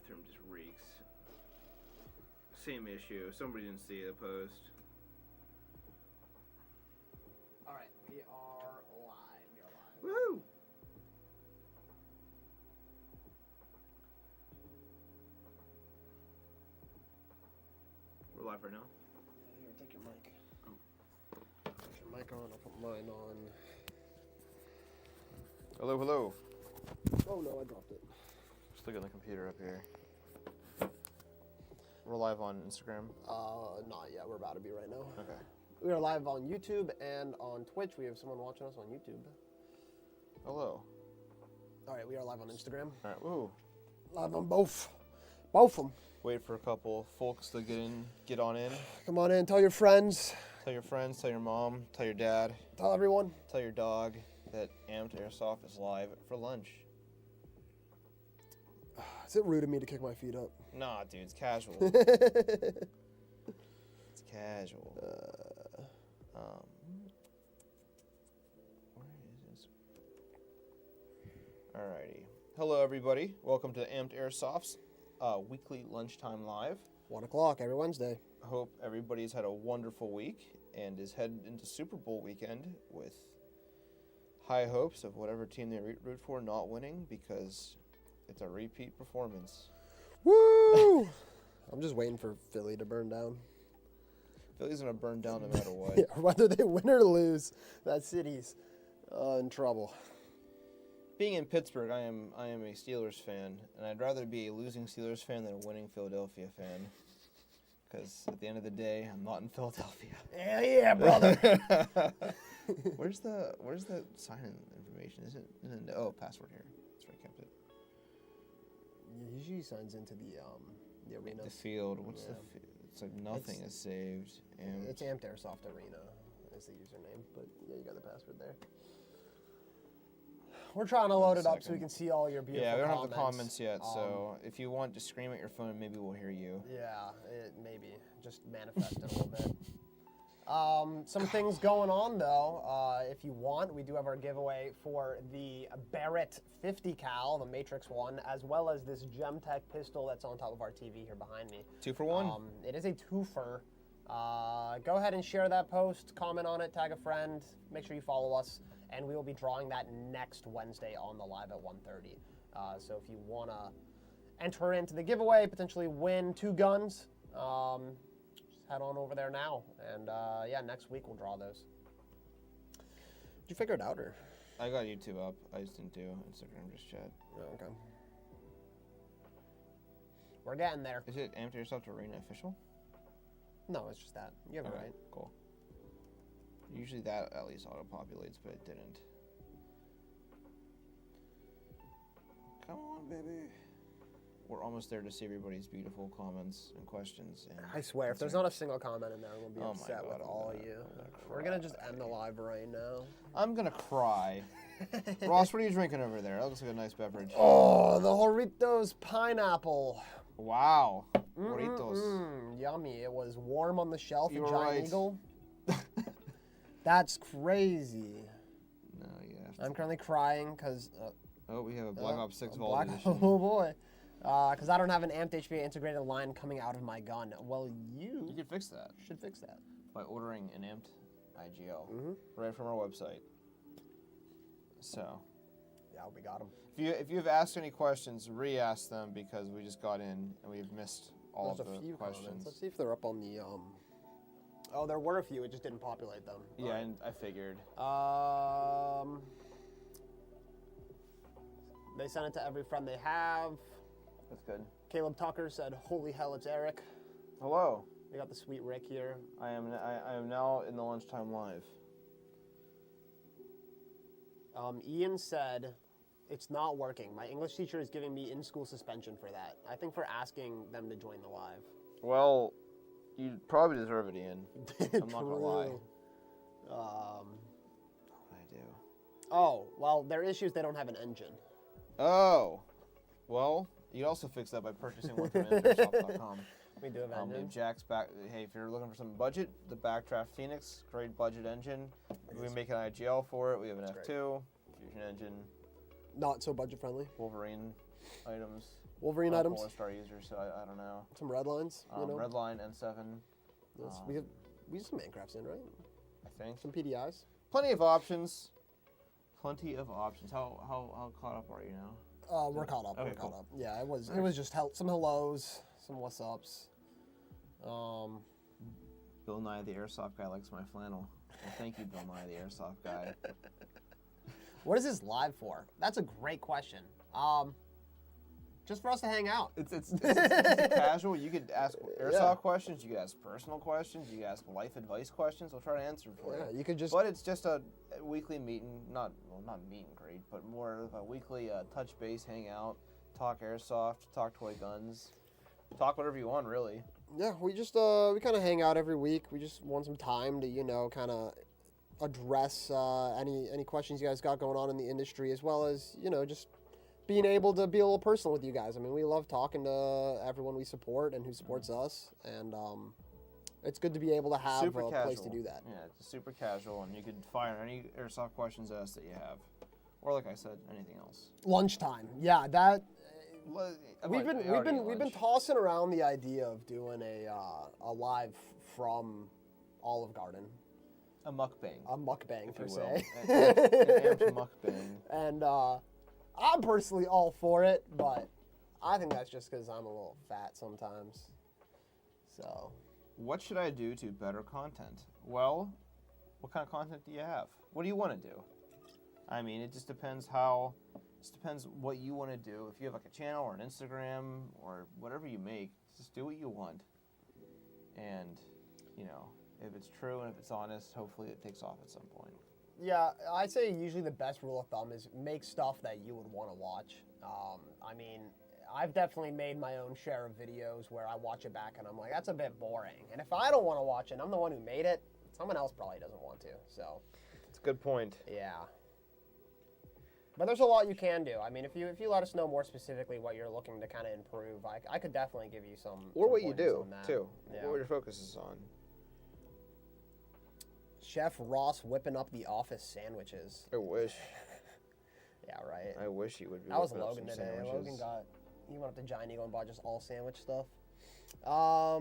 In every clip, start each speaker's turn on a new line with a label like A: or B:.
A: bathroom just reeks. Same issue. Somebody didn't see the post.
B: All right, we are live. We are live.
A: Woo! We're live right now.
B: Yeah, here, take your mic. Oh. Put your mic on. I'll put mine on.
A: Hello, hello.
B: Oh no, I dropped it.
A: Just look at the computer up here. We're live on Instagram.
B: Not yet. We're about to be right now.
A: Okay.
B: We are live on YouTube and on Twitch. We have someone watching us on YouTube.
A: Hello.
B: All right, we are live on Instagram.
A: All right. Woo.
B: Live on both of them.
A: Wait for a couple folks to get on in.
B: Come on in. Tell your friends.
A: Tell your friends. Tell your mom. Tell your dad.
B: Tell everyone.
A: Tell your dog that Amped Airsoft is live for lunch.
B: Is it rude of me to kick my feet up?
A: Nah, dude, it's casual. It's casual. Where is this? Alrighty. Hello, everybody. Welcome to Amped Airsoft's weekly lunchtime live.
B: 1 o'clock every Wednesday.
A: I hope everybody's had a wonderful week and is headed into Super Bowl weekend with high hopes of whatever team they root for not winning because it's a repeat performance.
B: Woo! I'm just waiting for Philly to burn down.
A: Philly's gonna burn down no matter what.
B: Yeah, whether they win or lose, that city's in trouble.
A: Being in Pittsburgh, I am a Steelers fan, and I'd rather be a losing Steelers fan than a winning Philadelphia fan. Because at the end of the day, I'm not in Philadelphia.
B: Yeah, brother.
A: Where's the sign-in information? Is it? Oh, password here. That's where I kept it.
B: He usually signs into the arena.
A: The field. What's the field? It's like nothing is saved. And
B: It's Amped Airsoft Arena is the username, but yeah, you got the password there. We're trying to load it up so we can see all your beautiful comments.
A: Yeah, we don't have the comments yet, so if you want to scream at your phone, maybe we'll hear you.
B: Yeah, maybe. Just manifest it a little bit. Some things going on, though. If you want, we do have our giveaway for the Barrett 50 cal, the Matrix one, as well as this Gemtech pistol that's on top of our TV here behind me.
A: 2 for 1?
B: It is a twofer. Go ahead and share that post, comment on it, tag a friend, make sure you follow us, and we will be drawing that next Wednesday on the live at 1:30. So if you want to enter into the giveaway, potentially win 2 guns, just head on over there now. And yeah, next week we'll draw those. Did you figure it out, or?
A: I got YouTube up. I just didn't do Instagram, just chat.
B: Oh, okay. We're getting there.
A: Is it Amped Airsoft Arena official?
B: No, it's just that. You have it right.
A: Cool. Usually that at least auto-populates, but it didn't. Come on, baby. We're almost there to see everybody's beautiful comments and questions. And
B: I swear, if there's not a single comment in there, we'll be upset with all
A: I'm
B: you.
A: gonna
B: We're going to just end the live right now.
A: I'm going to cry. Ross, what are you drinking over there? That looks like a nice beverage.
B: Oh, the Doritos pineapple.
A: Wow. Doritos.
B: Yummy. It was warm on the shelf
A: You
B: at
A: were
B: Giant
A: right.
B: Eagle. That's crazy.
A: No, yeah.
B: I'm currently crying because...
A: oh, we have a Black Ops 6 Vault Edition.
B: Oh, boy. Because I don't have an Amped HPA integrated line coming out of my gun. Well,
A: You can fix that
B: should fix that.
A: by ordering an Amped IGL right from our website. So,
B: Yeah, we got them.
A: if you have asked any questions, re-ask them because we just got in and we've missed all
B: There's
A: of
B: a
A: the
B: few
A: questions.
B: comments. Let's see if they're up on the... Oh, there were a few. It just didn't populate them.
A: Yeah, and I figured.
B: They sent it to every friend they have.
A: That's good.
B: Caleb Tucker said, "Holy hell, it's Eric."
A: Hello.
B: We got the sweet Rick here.
A: I am now in the lunchtime live.
B: Ian said, "It's not working. My English teacher is giving me in-school suspension for that. I think for asking them to join the live."
A: Well, you probably deserve it, Ian. I'm not gonna lie.
B: Um,
A: I do.
B: oh, well, their issue is they don't have an engine.
A: Oh, well, you also fix that by purchasing one from airsoft.com.
B: We do have
A: We
B: engine.
A: have Jack's back. Hey, if you're looking for some budget, the Backdraft Phoenix, great budget engine. We make an IGL for it. We have an F2, Fusion engine,
B: Not so budget friendly.
A: Wolverine items.
B: Wolverine
A: I'm a
B: items.
A: Polar Star user, so I don't know.
B: Some red lines.
A: Red line N7.
B: Yes, we get some Mancrafts in, right?
A: I think
B: Some PDIs.
A: plenty of options. Plenty of options. How caught up are you now?
B: We're caught up.
A: Okay,
B: we're caught
A: cool.
B: up. Yeah, it was just some hellos, some what's ups.
A: Bill Nye the Airsoft guy likes my flannel. Well, thank you, Bill Nye the Airsoft guy.
B: What is this live for? That's a great question. Just for us to hang out.
A: It's casual. You could ask airsoft questions. You could ask personal questions. You could ask life advice questions. We'll try to answer for you.
B: You could just.
A: But it's just a weekly meeting, not meet and greet, but more of a weekly touch base, hang out, talk airsoft, talk toy guns, talk whatever you want, really.
B: Yeah, we just we kind of hang out every week. We just want some time to kind of address any questions you guys got going on in the industry, as well as just being able to be a little personal with you guys. I mean, we love talking to everyone we support and who supports us, and it's good to be able to have
A: Super
B: a
A: casual.
B: place to do that.
A: Yeah, it's super casual, and you could fire any airsoft questions at us that you have, or like I said, anything else.
B: Lunchtime, yeah, that.
A: We've
B: We've been tossing around the idea of doing a live from Olive Garden.
A: A mukbang.
B: A mukbang, per
A: you
B: se.
A: will. An amped mukbang.
B: And I'm personally all for it, but I think that's just because I'm a little fat sometimes. So.
A: What should I do to better content? Well, what kind of content do you have? What do you want to do? I mean, it just depends depends what you want to do. If you have like a channel or an Instagram or whatever you make, just do what you want. And, if it's true and if it's honest, hopefully it takes off at some point.
B: Yeah, I'd say usually the best rule of thumb is make stuff that you would want to watch. I mean, I've definitely made my own share of videos where I watch it back and I'm like, that's a bit boring. And if I don't want to watch it, I'm the one who made it, someone else probably doesn't want to. So.
A: It's a good point.
B: Yeah. But there's a lot you can do. I mean, if you let us know more specifically what you're looking to kind of improve, I could definitely give you some.
A: Or what you
B: pointers
A: do,
B: on that.
A: too.
B: Yeah.
A: What your focus is on.
B: Chef Ross whipping up the office sandwiches.
A: I wish.
B: Yeah, right.
A: I wish he would be.
B: That was
A: whipping up
B: Logan
A: some
B: today.
A: sandwiches.
B: He went up to Giant Eagle and bought just all sandwich stuff. A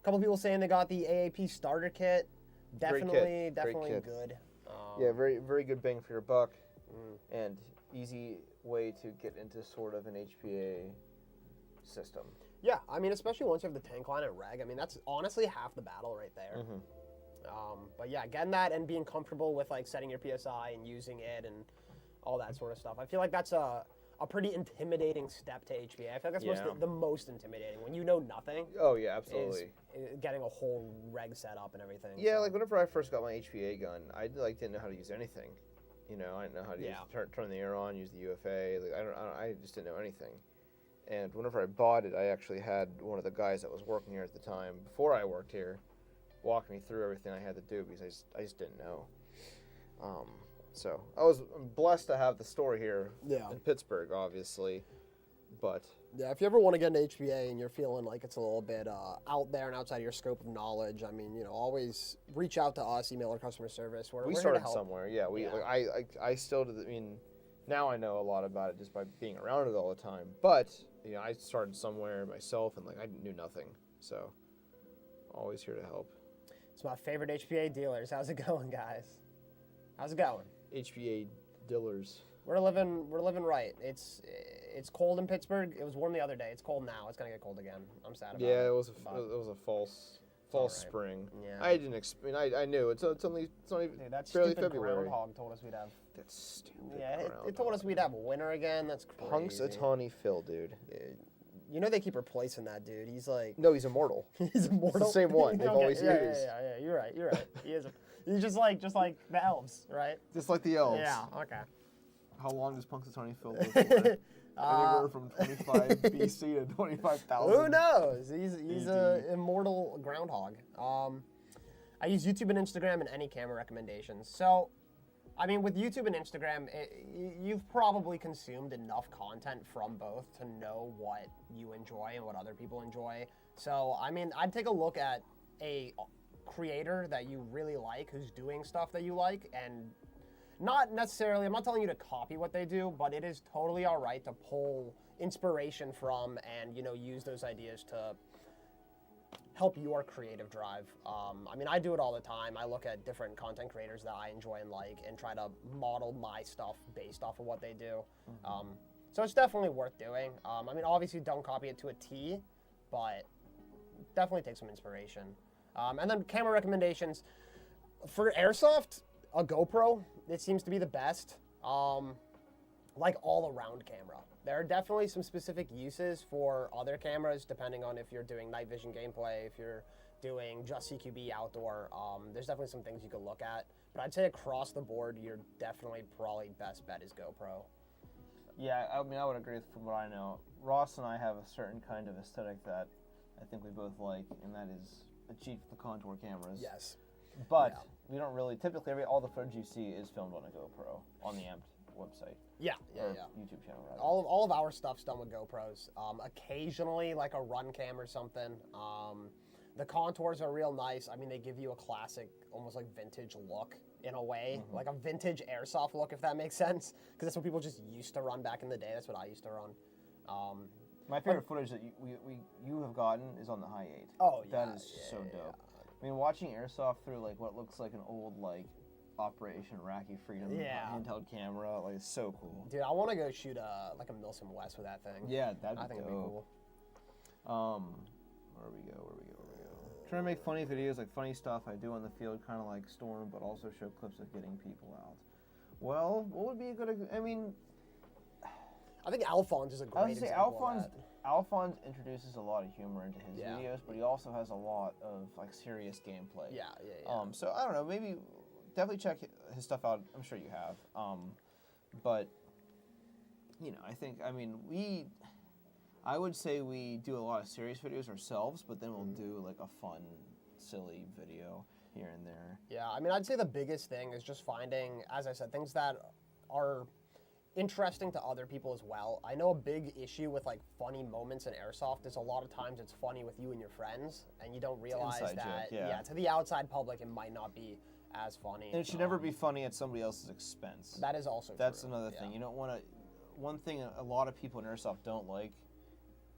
B: couple people saying they got the AAP starter kit. Definitely
A: kit.
B: good.
A: Yeah, very, very good bang for your buck, and easy way to get into sort of an HPA system.
B: Yeah, I mean, especially once you have the tank line and reg. I mean, that's honestly half the battle right there. But yeah, getting that and being comfortable with like setting your PSI and using it and all that sort of stuff. I feel like that's a pretty intimidating step to HPA. I feel like that's the most intimidating when you know nothing.
A: Oh yeah, absolutely.
B: Is getting a whole reg set up and everything.
A: Yeah, like whenever I first got my HPA gun, I didn't know how to use anything. I didn't know how to turn the air on, use the UFA. Like I just didn't know anything. And whenever I bought it, I actually had one of the guys that was working here at the time, before I worked here, walk me through everything I had to do because I just didn't know. So I was blessed to have the store here in Pittsburgh, obviously, but
B: yeah, if you ever want to get into HPA and you're feeling like it's a little bit out there and outside of your scope of knowledge, I mean, always reach out to us, email our customer service. We're
A: started
B: here to help.
A: somewhere. Yeah, I still do. I mean, now I know a lot about it just by being around it all the time. But I started somewhere myself and I knew nothing. So always here to help.
B: It's my favorite HPA dealers. How's it going, guys? How's it going?
A: HPA dealers.
B: We're living right. It's cold in Pittsburgh. It was warm the other day. It's cold now. It's gonna get cold again. I'm sad about it.
A: Yeah, it was a false spring.
B: Yeah.
A: I didn't expect. I knew it's only
B: Dude, that
A: barely
B: stupid
A: February.
B: groundhog told us we'd have.
A: That stupid.
B: Yeah, it told us we'd have winter again. That's crazy.
A: Punxsutawney Phil, dude.
B: They keep replacing that dude. He's like.
A: No, he's immortal.
B: He's immortal.
A: It's the same one they've always used.
B: Yeah. You're right. He is. He's just like the elves, right?
A: Just like the elves.
B: Yeah. Okay.
A: How long does Punxsutawney Phil live for? Anywhere from 25 BC to 25,000.
B: Who knows? He's an immortal groundhog. I use YouTube and Instagram and any camera recommendations. So, I mean, with YouTube and Instagram, you've probably consumed enough content from both to know what you enjoy and what other people enjoy. So, I mean, I'd take a look at a creator that you really like who's doing stuff that you like and not necessarily, I'm not telling you to copy what they do, but it is totally all right to pull inspiration from and, use those ideas to help your creative drive. I mean, I do it all the time. I look at different content creators that I enjoy and like and try to model my stuff based off of what they do. So it's definitely worth doing. I mean, obviously don't copy it to a T, but definitely take some inspiration. And then camera recommendations. For Airsoft, a GoPro, it seems to be the best. Like all-around camera. There are definitely some specific uses for other cameras, depending on if you're doing night vision gameplay, if you're doing just CQB outdoor. There's definitely some things you could look at. But I'd say across the board, you're definitely probably best bet is GoPro.
A: Yeah, I mean, I would agree from what I know. Ross and I have a certain kind of aesthetic that I think we both like, and that is achieved with the contour cameras.
B: Yes.
A: But we don't really, typically, all the footage you see is filmed on a GoPro on the Amped website.
B: Yeah.
A: YouTube channel, rather.
B: All of our stuff's done with GoPros. Occasionally, like a run cam or something. The contours are real nice. I mean, they give you a classic, almost like vintage look in a way, like a vintage Airsoft look, if that makes sense. Because that's what people just used to run back in the day. That's what I used to run.
A: My favorite footage that you have gotten is on the High 8.
B: Oh, yeah.
A: That is so dope. I mean, watching Airsoft through like what looks like an old Operation Iraqi Freedom handheld camera, like it's so cool.
B: Dude, I want to go shoot a Milsim West with that thing.
A: Yeah, that'd be
B: I think
A: dope.
B: it'd be cool.
A: Where we go? Trying to make funny videos, like funny stuff I do on the field, kind of like Storm, but also show clips of getting people out. Well, what would be a good? I mean,
B: I think Alphonse is a great example of that.
A: Alphonse introduces a lot of humor into his videos, but he also has a lot of like serious gameplay.
B: Yeah.
A: So I don't know, maybe definitely check his stuff out. I'm sure you have. But I would say we do a lot of serious videos ourselves, but then we'll do like a fun, silly video here and there.
B: Yeah, I mean, I'd say the biggest thing is just finding, as I said, things that are interesting to other people as well. I know a big issue with like funny moments in Airsoft is a lot of times it's funny with you and your friends, and you don't realize that to the outside public it might not be as funny.
A: And it should never be funny at somebody else's expense.
B: That is also
A: That's
B: true.
A: another thing. You don't want to. One thing a lot of people in Airsoft don't like,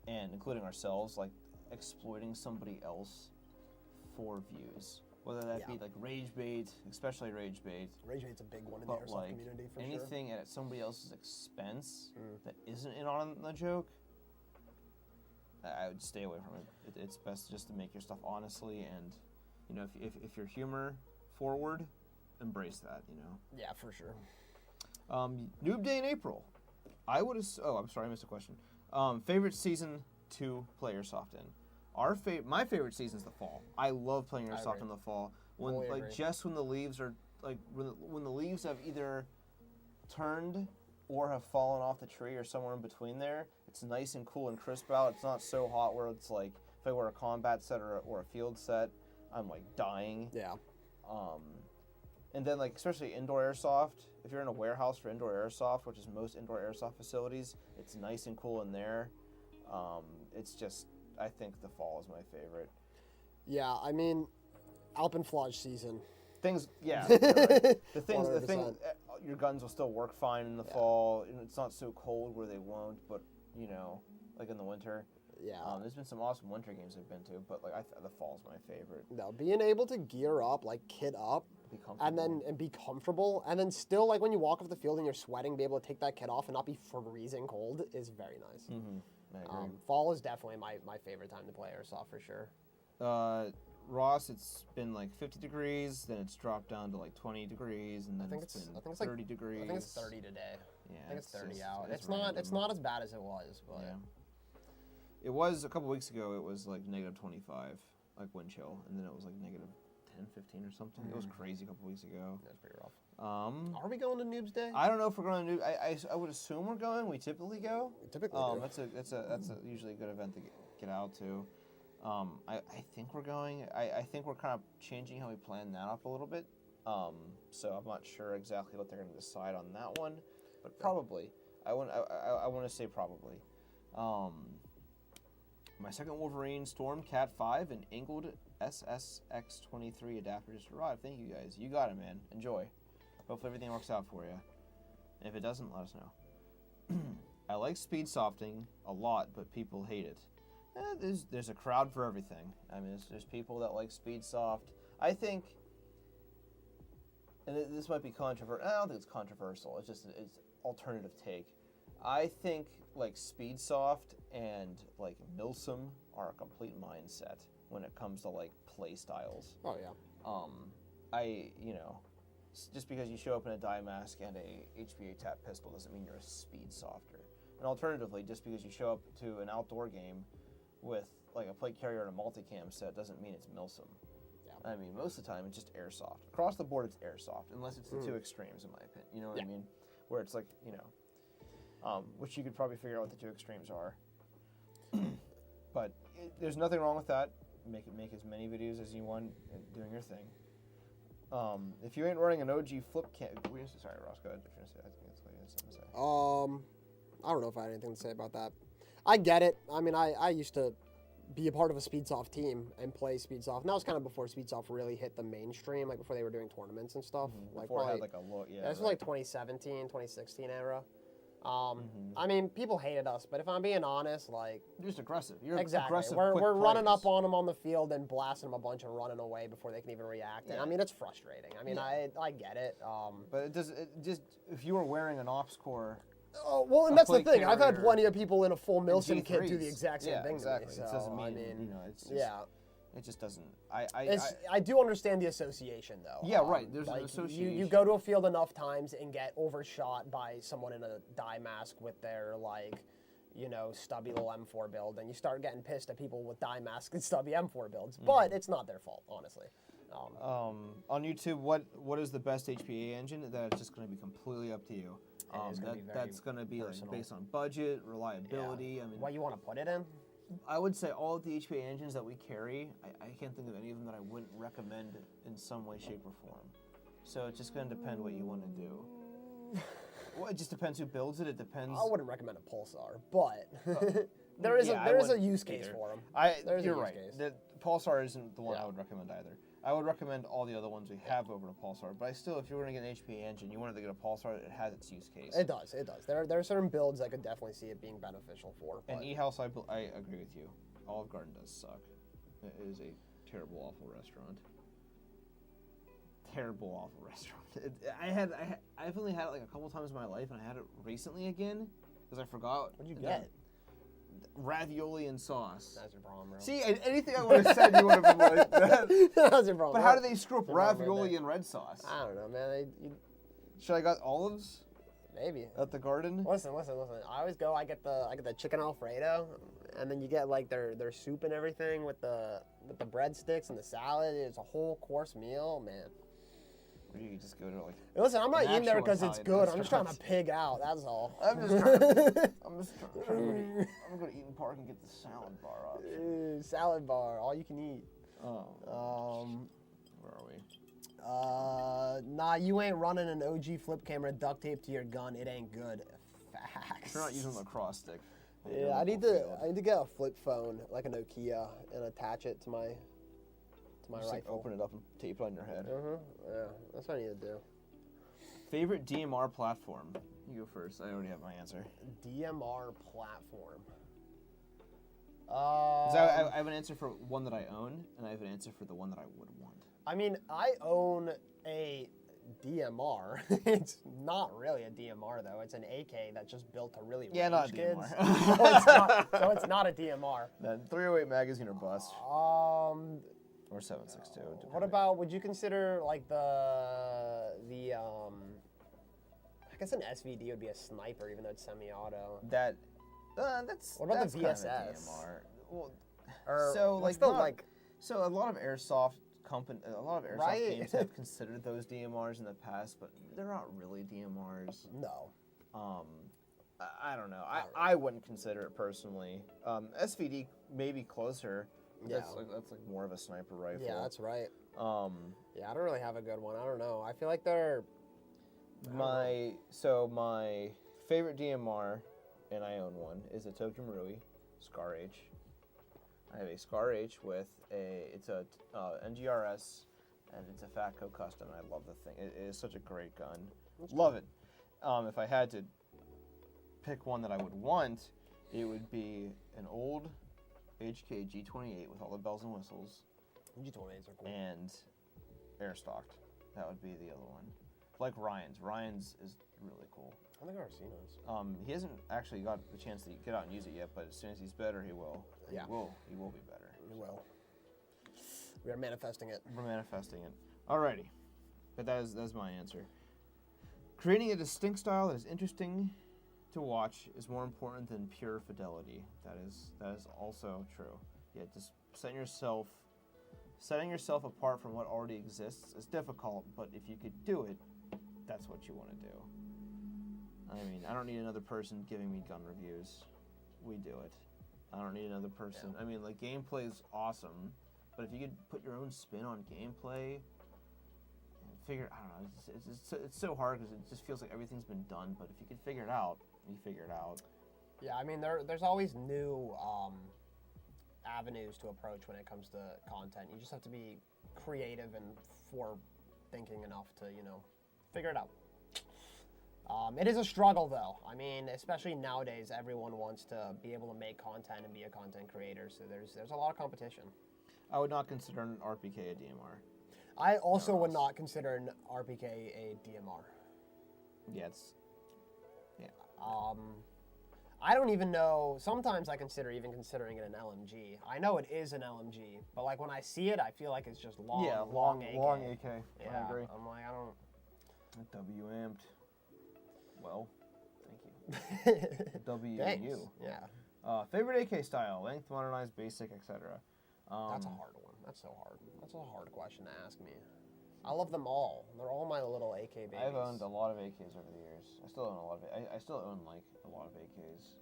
A: and including ourselves, like exploiting somebody else for views. Whether that be like rage bait, especially rage bait.
B: Rage bait's a big one in the Airsoft community for sure.
A: Anything at somebody else's expense that isn't in on the joke, I would stay away from it. It's best just to make your stuff honestly, and if you're humor forward, embrace that.
B: Yeah, for sure.
A: Noob Day in April. I'm sorry, I missed a question. Favorite season to play Airsoft in? My favorite season is the fall. I love playing Airsoft in the fall. Just when the leaves are when the leaves have either turned or have fallen off the tree or somewhere in between there. It's nice and cool and crisp out. It's not so hot where it's like if I wear a combat set or a field set, I'm like dying.
B: Yeah.
A: And then especially indoor Airsoft, if you're in a warehouse for indoor Airsoft, which is most indoor Airsoft facilities, it's nice and cool in there. It's just, I think the fall is my favorite.
B: Yeah, I mean, Alpenflage season.
A: Things, yeah. You're right. The thing, your guns will still work fine in the fall. It's not so cold where they won't, but like in the winter.
B: Yeah.
A: There's been some awesome winter games I've been to, but the fall's my favorite.
B: No, being able to gear up, kit up, and be comfortable, and then still when you walk off the field and you're sweating, be able to take that kit off and not be freezing cold is very nice.
A: Mm-hmm. I agree.
B: Fall is definitely my favorite time to play Airsoft for sure.
A: Ross, it's been 50 degrees, then it's dropped down to 20 degrees, and then it's been 30 degrees.
B: I think it's 30 today.
A: Yeah,
B: I think it's 30 out.
A: It's
B: not as bad as it was, but
A: yeah. It was a couple weeks ago. It was negative 25, wind chill, and then it was negative 10, 15 or something. It was crazy a couple weeks ago.
B: That's pretty rough.
A: Are
B: we going to Noobs Day?
A: I don't know if we're going to Noobs. I would assume we're going. We typically go.
B: We typically do.
A: That's usually a good event to get out to. I think we're going. I think we're kind of changing how we plan that up a little bit. So I'm not sure exactly what they're going to decide on that one, but probably. I want to say probably. My second Wolverine Storm Cat 5 and angled SSX23 adapter just arrived. Thank you guys. You got it, man. Enjoy. Hopefully everything works out for you. If it doesn't, let us know. I like speed softing a lot, but people hate it. There's a crowd for everything. I mean, there's people that like speed soft. I think, and this might be controversial. I don't think it's controversial. It's alternative take. I think like speed soft and like Milsim are a complete mindset when it comes to like play styles.
B: Oh yeah.
A: Just because you show up in a dye mask and a HPA tap pistol doesn't mean you're a speed softer. And alternatively, just because you show up to an outdoor game with like a plate carrier and a multicam set doesn't mean it's Milsim.
B: Yeah.
A: I mean, most of the time it's just airsoft. Across the board, it's airsoft, unless it's the two extremes, in my opinion. You know what I mean? Where it's like, which you could probably figure out what the two extremes are. But there's nothing wrong with that. Make as many videos as you want doing your thing. If you ain't running an OG flip cam, sorry, Ross, go ahead. If you're gonna say, I think that's what you had something to say.
B: I don't know if I had anything to say about that. I get it. I mean, I used to be a part of a Speedsoft team and play Speedsoft. And that was kind of before Speedsoft really hit the mainstream, like before they were doing tournaments and stuff.
A: Mm-hmm.
B: Like
A: before
B: probably,
A: it had like a look, yeah.
B: This was like 2017, 2016 era. I mean, people hated us, but if I'm being honest, like...
A: You're just aggressive. You're
B: exactly.
A: aggressive,
B: We're running up on them on the field and blasting them a bunch and running away before they can even react. And, I mean, it's frustrating. I mean, I get it.
A: But if you were wearing an ops core...
B: Oh, well, and that's the thing. I've had
A: carrier
B: plenty of people in a full Milsim kit do the
A: G3s.
B: exact same thing
A: exactly.
B: to me.
A: It
B: So,
A: doesn't mean,
B: I mean,
A: it's just,
B: yeah.
A: It just doesn't...
B: I do understand the association, though.
A: Yeah, right. There's
B: like
A: an association.
B: You go to a field enough times and get overshot by someone in a dye mask with their, like, stubby little M4 build, and you start getting pissed at people with dye masks and stubby M4 builds. But it's not their fault, honestly.
A: On YouTube, what is the best HPA engine? That's just going to be completely up to you. That's going to be like based on budget, reliability.
B: Yeah.
A: I mean,
B: What you want to put it in?
A: I would say all of the HPA engines that we carry, I can't think of any of them that I wouldn't recommend in some way, shape, or form. So it's just going to depend what you want to do. Well, it just depends who builds it. It depends.
B: I wouldn't recommend a Pulsar, but there is a use case for them.
A: You're right. The Pulsar isn't the one I would recommend either. I would recommend all the other ones we have over to Pulsar, but if you were going to get an HPA engine, you wanted to get a Pulsar, it has its use case.
B: It does. There are certain builds I could definitely see it being beneficial for.
A: And E-House, I agree with you. Olive Garden does suck. It is a terrible, awful restaurant. Terrible, awful restaurant. I've only had it like a couple times in my life, and I had it recently again because I forgot.
B: What'd you get?
A: Ravioli and sauce.
B: That's your problem, bro.
A: See, anything I would have said, you would have been like that.
B: That's your problem.
A: But how do they screw up ravioli and red sauce?
B: I don't know, man.
A: Should I got olives?
B: Maybe.
A: At the garden?
B: Listen. I always go. I get the chicken Alfredo, and then you get like their soup and everything with the breadsticks and the salad. It's a whole course meal, man.
A: Or you just go to like.
B: Listen, I'm not eating there because it's good. I'm just trying to pig out. That's all.
A: I'm trying to I'm going to eat in park and get the salad bar option.
B: Salad bar, all you can eat.
A: Oh. Where are we?
B: Nah, you ain't running an OG flip camera duct tape to your gun. It ain't good. Facts.
A: You're not using the cross stick.
B: Yeah, I need to get a flip phone, like a Nokia, and attach it to my
A: just
B: rifle.
A: like open it up and tape it on your head.
B: Yeah, that's what I need to do.
A: Favorite DMR platform? You go first. I already have my answer.
B: DMR platform.
A: I have an answer for one that I own, and I have an answer for the one that I would want.
B: I mean, I own a DMR. It's not really a DMR though. It's an AK that's just built to really range
A: not a
B: kids.
A: DMR.
B: so it's not a DMR.
A: Then 308 magazine or bust. Or 7.62.
B: What about? Would you consider like the I guess an SVD would be a sniper, even though it's semi-auto.
A: That's.
B: What about
A: that's
B: the
A: kind
B: VSS?
A: of a DMR. Well,
B: so
A: a lot of airsoft
B: right?
A: games have considered those DMRs in the past, but they're not really DMRs.
B: No.
A: I don't know. I wouldn't consider it personally. SVD may be closer.
B: Yeah.
A: That's like more of a sniper rifle.
B: Yeah, that's right.
A: Yeah,
B: I don't really have a good one. I don't know. I feel like they're
A: my favorite DMR, and I own one, is a Tokyo Marui Scar H. I have a Scar H with it's a NGRS and it's a Fatco custom, and I love the thing. It is such a great gun. Love it. If I had to pick one that I would want, it would be an old HK G28 with all the bells and whistles.
B: G28s are cool.
A: And airstocked. That would be the other one. Like Ryan's. Ryan's is really cool.
B: I don't think I've ever seen those.
A: He hasn't actually got the chance to get out and use it yet, but as soon as he's better, he will.
B: Yeah.
A: He will be better.
B: We will. We are manifesting it.
A: We're manifesting it. Alrighty. But that's my answer. Creating a distinct style that is interesting to watch is more important than pure fidelity. That is also true. Yeah, just setting yourself apart from what already exists is difficult, but if you could do it, that's what you want to do. I mean, I don't need another person giving me gun reviews. We do it. I don't need another person. Yeah. I mean, like, gameplay is awesome, but if you could put your own spin on gameplay and figure, I don't know, it's so hard because it just feels like everything's been done, but if you could figure it out, you figure it out.
B: Yeah, I mean, there's always new avenues to approach when it comes to content. You just have to be creative and forward-thinking enough to, figure it out. It is a struggle, though. I mean, especially nowadays, everyone wants to be able to make content and be a content creator, so there's a lot of competition.
A: I would not consider an RPK a DMR.
B: I also would not consider an RPK a DMR.
A: Yeah,
B: I don't even know. Sometimes I considering it an LMG. I know it is an LMG, but like when I see it, I feel like it's just long, long AK.
A: Long AK.
B: Yeah,
A: I agree.
B: I'm like, I don't.
A: W amped. Well, thank you. WU.
B: Thanks. Yeah.
A: Favorite AK style: length, modernized, basic, etc.
B: That's a hard one. That's so hard. That's a hard question to ask me. I love them all. They're all my little AK babies.
A: I've owned a lot of AKs over the years. I still own a lot of. I still own like a lot of AKs.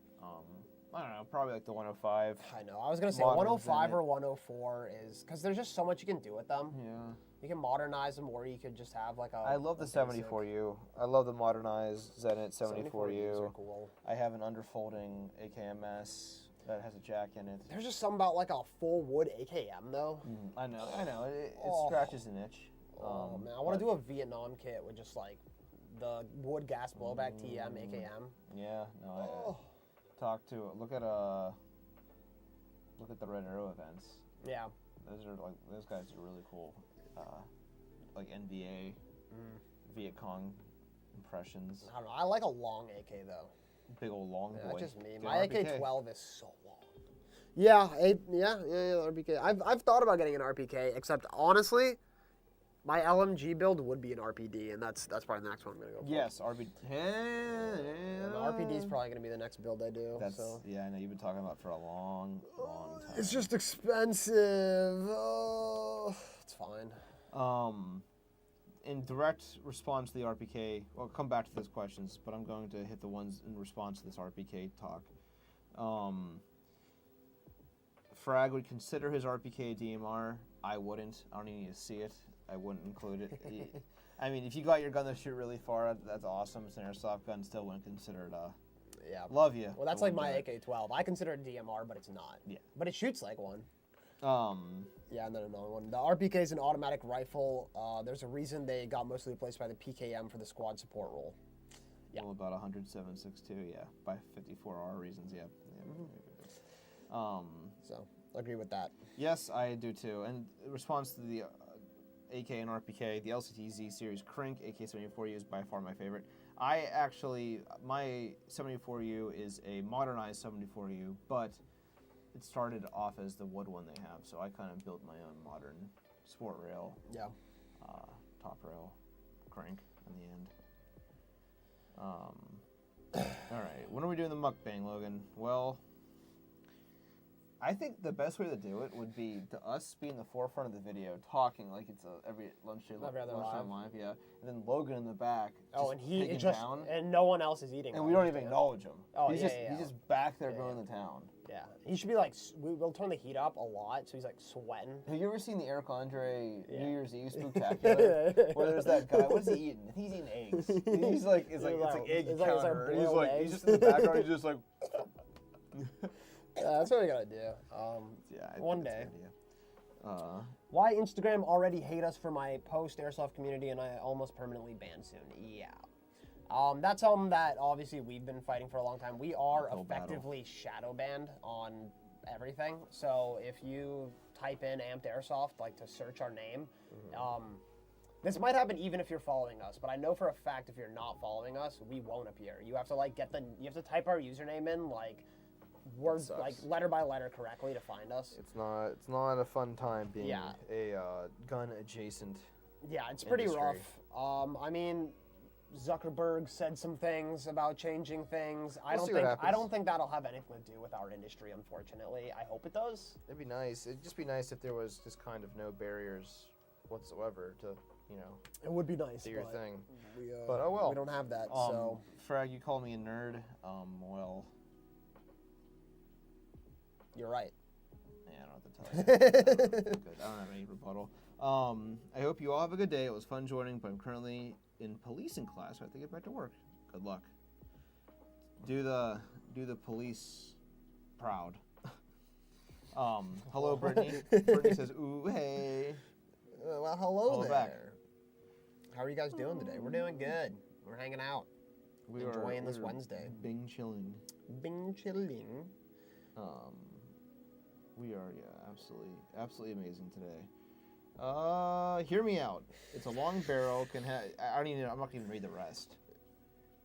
A: I don't know, probably like the 105.
B: I know. I was gonna say 105 or 104 is because there's just so much you can do with them.
A: Yeah.
B: You can modernize them, or you could just have like a.
A: I love the 74U. I love the modernized Zenit 74U.
B: Are cool.
A: I have an underfolding AKMS that has a jack in it.
B: There's just something about like a full wood AKM though.
A: I know. It scratches an itch.
B: Oh man, I want to do a Vietnam kit with just like the wood gas blowback TM AKM.
A: Yeah, no. Look at the Red Arrow events.
B: Yeah.
A: Those guys are really cool. Like NVA, Viet Cong impressions.
B: I don't know. I like a long AK though.
A: Big old long boy.
B: That's just me. My AK-12 is so long. Yeah, RPK. I've thought about getting an RPK, except honestly, my LMG build would be an RPD, and that's probably the next one I'm gonna go for.
A: Yes, RPD.
B: The RPD is probably gonna be the next build I do.
A: Yeah, I know you've been talking about it for a long time.
B: It's just expensive. Oh, it's fine.
A: In direct response to the RPK, well, I'll come back to those questions, but I'm going to hit the ones in response to this RPK talk. Frag would consider his RPK a DMR. I wouldn't. I don't even need to see it. I wouldn't include it. I mean, if you got your gun to shoot really far, that's awesome. It's an airsoft gun. Still wouldn't consider it
B: yeah.
A: Love you.
B: Well, that's like my AK-12. I consider it a DMR, but it's not.
A: Yeah.
B: But it shoots like one.
A: Yeah,
B: and then another one. The RPK is an automatic rifle. There's a reason they got mostly replaced by the PKM for the squad support role. Yeah.
A: Well, about 107.62, yeah. By 54R reasons, yeah.
B: So, I agree with that.
A: Yes, I do too. And in response to the AK and RPK, the LCTZ series Crank AK-74U is by far my favorite. My 74U is a modernized 74U, but it started off as the wood one they have, so I kind of built my own modern sport rail.
B: Yeah.
A: Top rail crank in the end. All right, when are we doing the mukbang, Logan? Well, I think the best way to do it would be to us be in the forefront of the video, talking like it's every lunchtime live, yeah, and then Logan in the back.
B: And no one else is eating.
A: And we don't even acknowledge him.
B: Oh,
A: he's just back there going to town.
B: Yeah, he should be like, we'll turn the heat up a lot, so he's like sweating.
A: Have you ever seen the Eric Andre New Year's Eve Spooktacular? Where there's that guy, what is he eating? He's eating eggs. He's like, it's like egg counter. He's just in the background, he's just like.
B: Yeah, that's what we gotta do.
A: Yeah,
B: one day. Why Instagram already hate us for my post Airsoft community and I almost permanently banned soon. Yeah. That's something that obviously we've been fighting for a long time. We are effectively shadow banned on everything. So if you type in Amped Airsoft, like to search our name, this might happen even if you're following us, but I know for a fact if you're not following us, we won't appear. You have to like you have to type our username in like words like letter by letter correctly to find us.
A: It's not a fun time being a gun adjacent.
B: Yeah, it's pretty
A: industry.
B: rough. I mean, Zuckerberg said some things about changing things. I
A: We'll see what
B: I
A: happens.
B: don't think that'll have anything to do with our industry, unfortunately. I hope it does.
A: It'd be nice. It'd just be nice if there was just kind of no barriers whatsoever to, you know,
B: It would be nice.
A: do your thing.
B: But
A: oh well.
B: we don't have that. So
A: Frag, you called me a nerd. Well,
B: you're right.
A: yeah, I don't know what to tell you. Good. I don't have any rebuttal. I hope you all have a good day. It was fun joining, but I'm currently in policing class. So I have to get back to work. Good luck. Do the police proud. Hello, Brittany. Brittany says, "Ooh, hey."
B: Well, hello there.
A: back.
B: How are you guys doing today? We're doing good. We're hanging out. Enjoying this Wednesday.
A: Bing chilling.
B: Bing chilling.
A: We are, absolutely amazing today. Hear me out. It's a long barrel. I don't even. I'm not gonna even read the rest.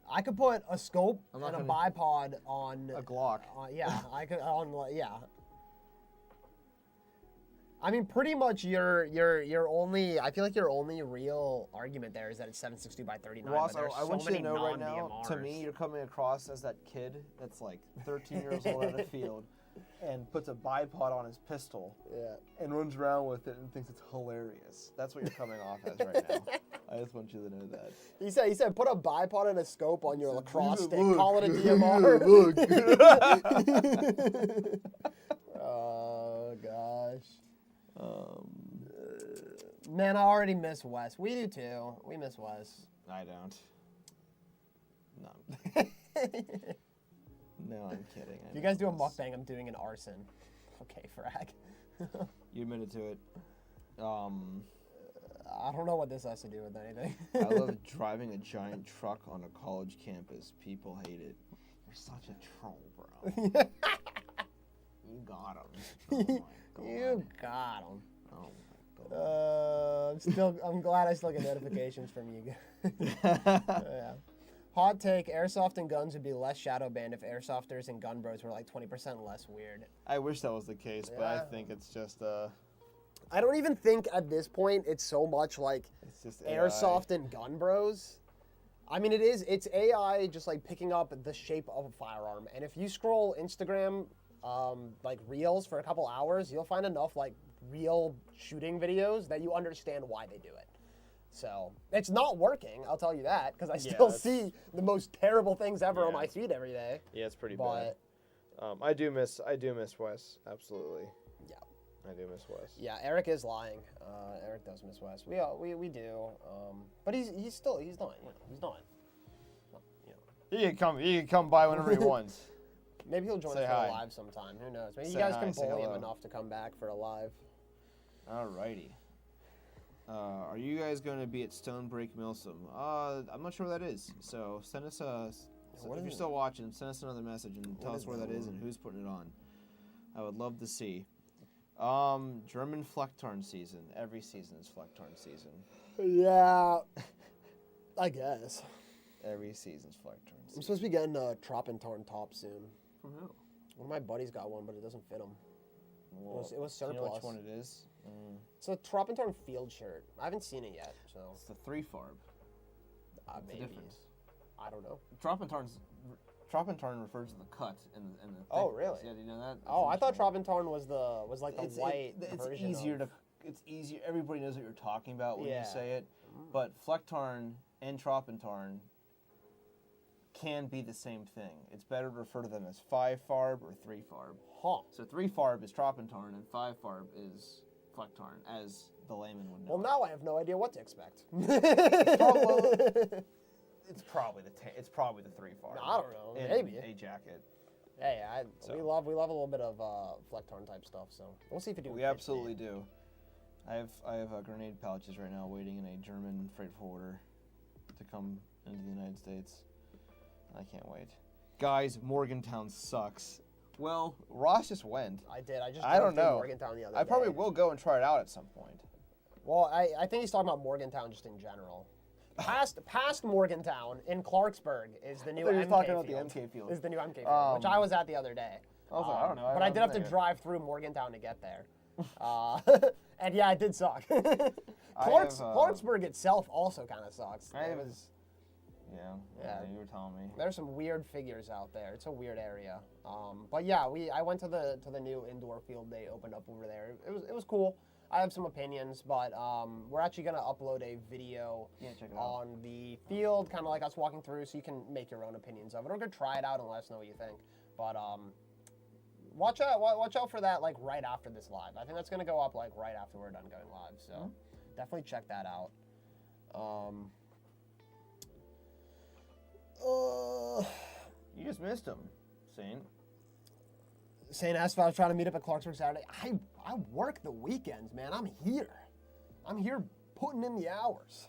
B: I could put a scope
A: I'm
B: and
A: not
B: a
A: gonna-
B: bipod on
A: A Glock.
B: yeah, I could yeah. I mean, pretty much your only. I feel like your only real argument there is that it's 7.62 by 39.
A: Ross,
B: but there's
A: I want
B: so
A: you to
B: many
A: know right now, to
B: non-DMRs.
A: me, you're coming across as that kid that's like 13 years old out of the field and puts a bipod on his pistol and runs around with it and thinks it's hilarious. That's what you're coming off as right now. I just want you to know that.
B: He said put a bipod and a scope on your lacrosse stick.
A: Look.
B: Call it a DMR.
A: Look.
B: Oh gosh. Man, I already miss Wes. We do too. We miss Wes.
A: I don't. No. No, I'm kidding.
B: If you guys do a mukbang, I'm doing an arson. Okay, frag.
A: You admitted to it.
B: I don't know what this has to do with anything.
A: I love driving a giant truck on a college campus. People hate it. You're such a troll, bro. You got him. Oh my God.
B: You got him.
A: Oh my God.
B: I'm glad I still get notifications from you guys. Yeah. Hot take: Airsoft and guns would be less shadow banned if airsofters and gun bros were like 20% less weird.
A: I wish that was the case, but I
B: Yeah.
A: think it's just
B: I don't even think at this point it's so much like
A: it's just AI.
B: airsoft and gun bros. I mean, it's AI just like picking up the shape of a firearm. And if you scroll Instagram, like reels for a couple hours, you'll find enough like real shooting videos that you understand why they do it. So it's not working, I'll tell you that, because I still see the most terrible things ever on my feed every day.
A: Yeah, it's pretty
B: But
A: bad. I do miss Wes, absolutely.
B: yeah,
A: I do miss Wes.
B: yeah, Eric is lying. Eric does miss Wes. We do. But he's not. He's not. You know.
A: He can come by whenever he wants.
B: Maybe he'll join
A: Say
B: us for
A: hi.
B: a live sometime. Who knows? Maybe
A: Say
B: you guys
A: hi,
B: can
A: say
B: bully him
A: hello.
B: enough to come back for a live.
A: Alrighty. Are you guys going to be at Stonebreak Milsom? I'm not sure where that is. So send us
B: What
A: if
B: is
A: you're
B: it?
A: still watching, send us another message and tell us where that is and who's putting it on. I would love to see. German Flecktarn season. Every season is Flecktarn season.
B: Yeah, I guess.
A: Every season's Flecktarn
B: I'm
A: season.
B: supposed to be getting a Troppentorn top soon.
A: From who?
B: One of my buddies got one, but it doesn't fit him.
A: Well,
B: It was
A: do you know which
B: surplus.
A: one it is?
B: It's a Troppentorn field shirt. I haven't seen it yet, so
A: It's the 3-farb. What's the
B: maybe.
A: difference?
B: I don't know.
A: Troppentarn refers to the cut and the
B: Oh,
A: thickness.
B: really?
A: Yeah, do you know that?
B: Oh, I thought
A: interesting.
B: Troppentorn was like the white
A: It's
B: version
A: easier
B: of...
A: it's easier. Everybody knows what you're talking about when
B: Yeah.
A: you say it. But Flecktarn and Troppentarn can be the same thing. It's better to refer to them as 5-farb or 3-farb.
B: Huh.
A: So 3-farb is Troppentarn and 5-farb is Flecktarn, as the layman would know.
B: Well, now I have no idea what to expect.
A: It's probably the 3-farb.
B: I don't know.
A: In
B: Maybe.
A: a jacket.
B: Hey,
A: So.
B: we love a little bit of Flecktarn type stuff, so we'll see if we do.
A: We absolutely do. I have grenade pouches right now waiting in a German freight forwarder to come into the United States. I can't wait. Guys, Morgantown sucks. Well, Ross just went.
B: I did. I just
A: I
B: drove
A: don't
B: through
A: know.
B: Morgantown the other
A: I
B: day.
A: probably will go and try it out at some point.
B: Well, I think he's talking about Morgantown just in general. Past Morgantown in Clarksburg is the new
A: I thought he was
B: MK
A: talking about
B: field.
A: the MK field.
B: Is the new MK field, which I was at the other day.
A: I was like, I don't know.
B: But I did have to
A: been there.
B: drive through Morgantown to get there. And yeah, it did suck. Clarksburg itself also kind of sucks.
A: Yeah, you were telling me.
B: There's some weird figures out there. It's a weird area. But yeah, I went to the new indoor field they opened up over there. It was cool. I have some opinions, but we're actually gonna upload a video
A: Check it out.
B: on the field, kind of like us walking through, so you can make your own opinions of it, or go try it out and let us know what you think. But watch out for that like right after this live. I think that's gonna go up like right after we're done going live. So definitely check that out.
A: You just missed him, Saint.
B: Saint asked if I was trying to meet up at Clarksburg Saturday. I work the weekends, man. I'm here putting in the hours.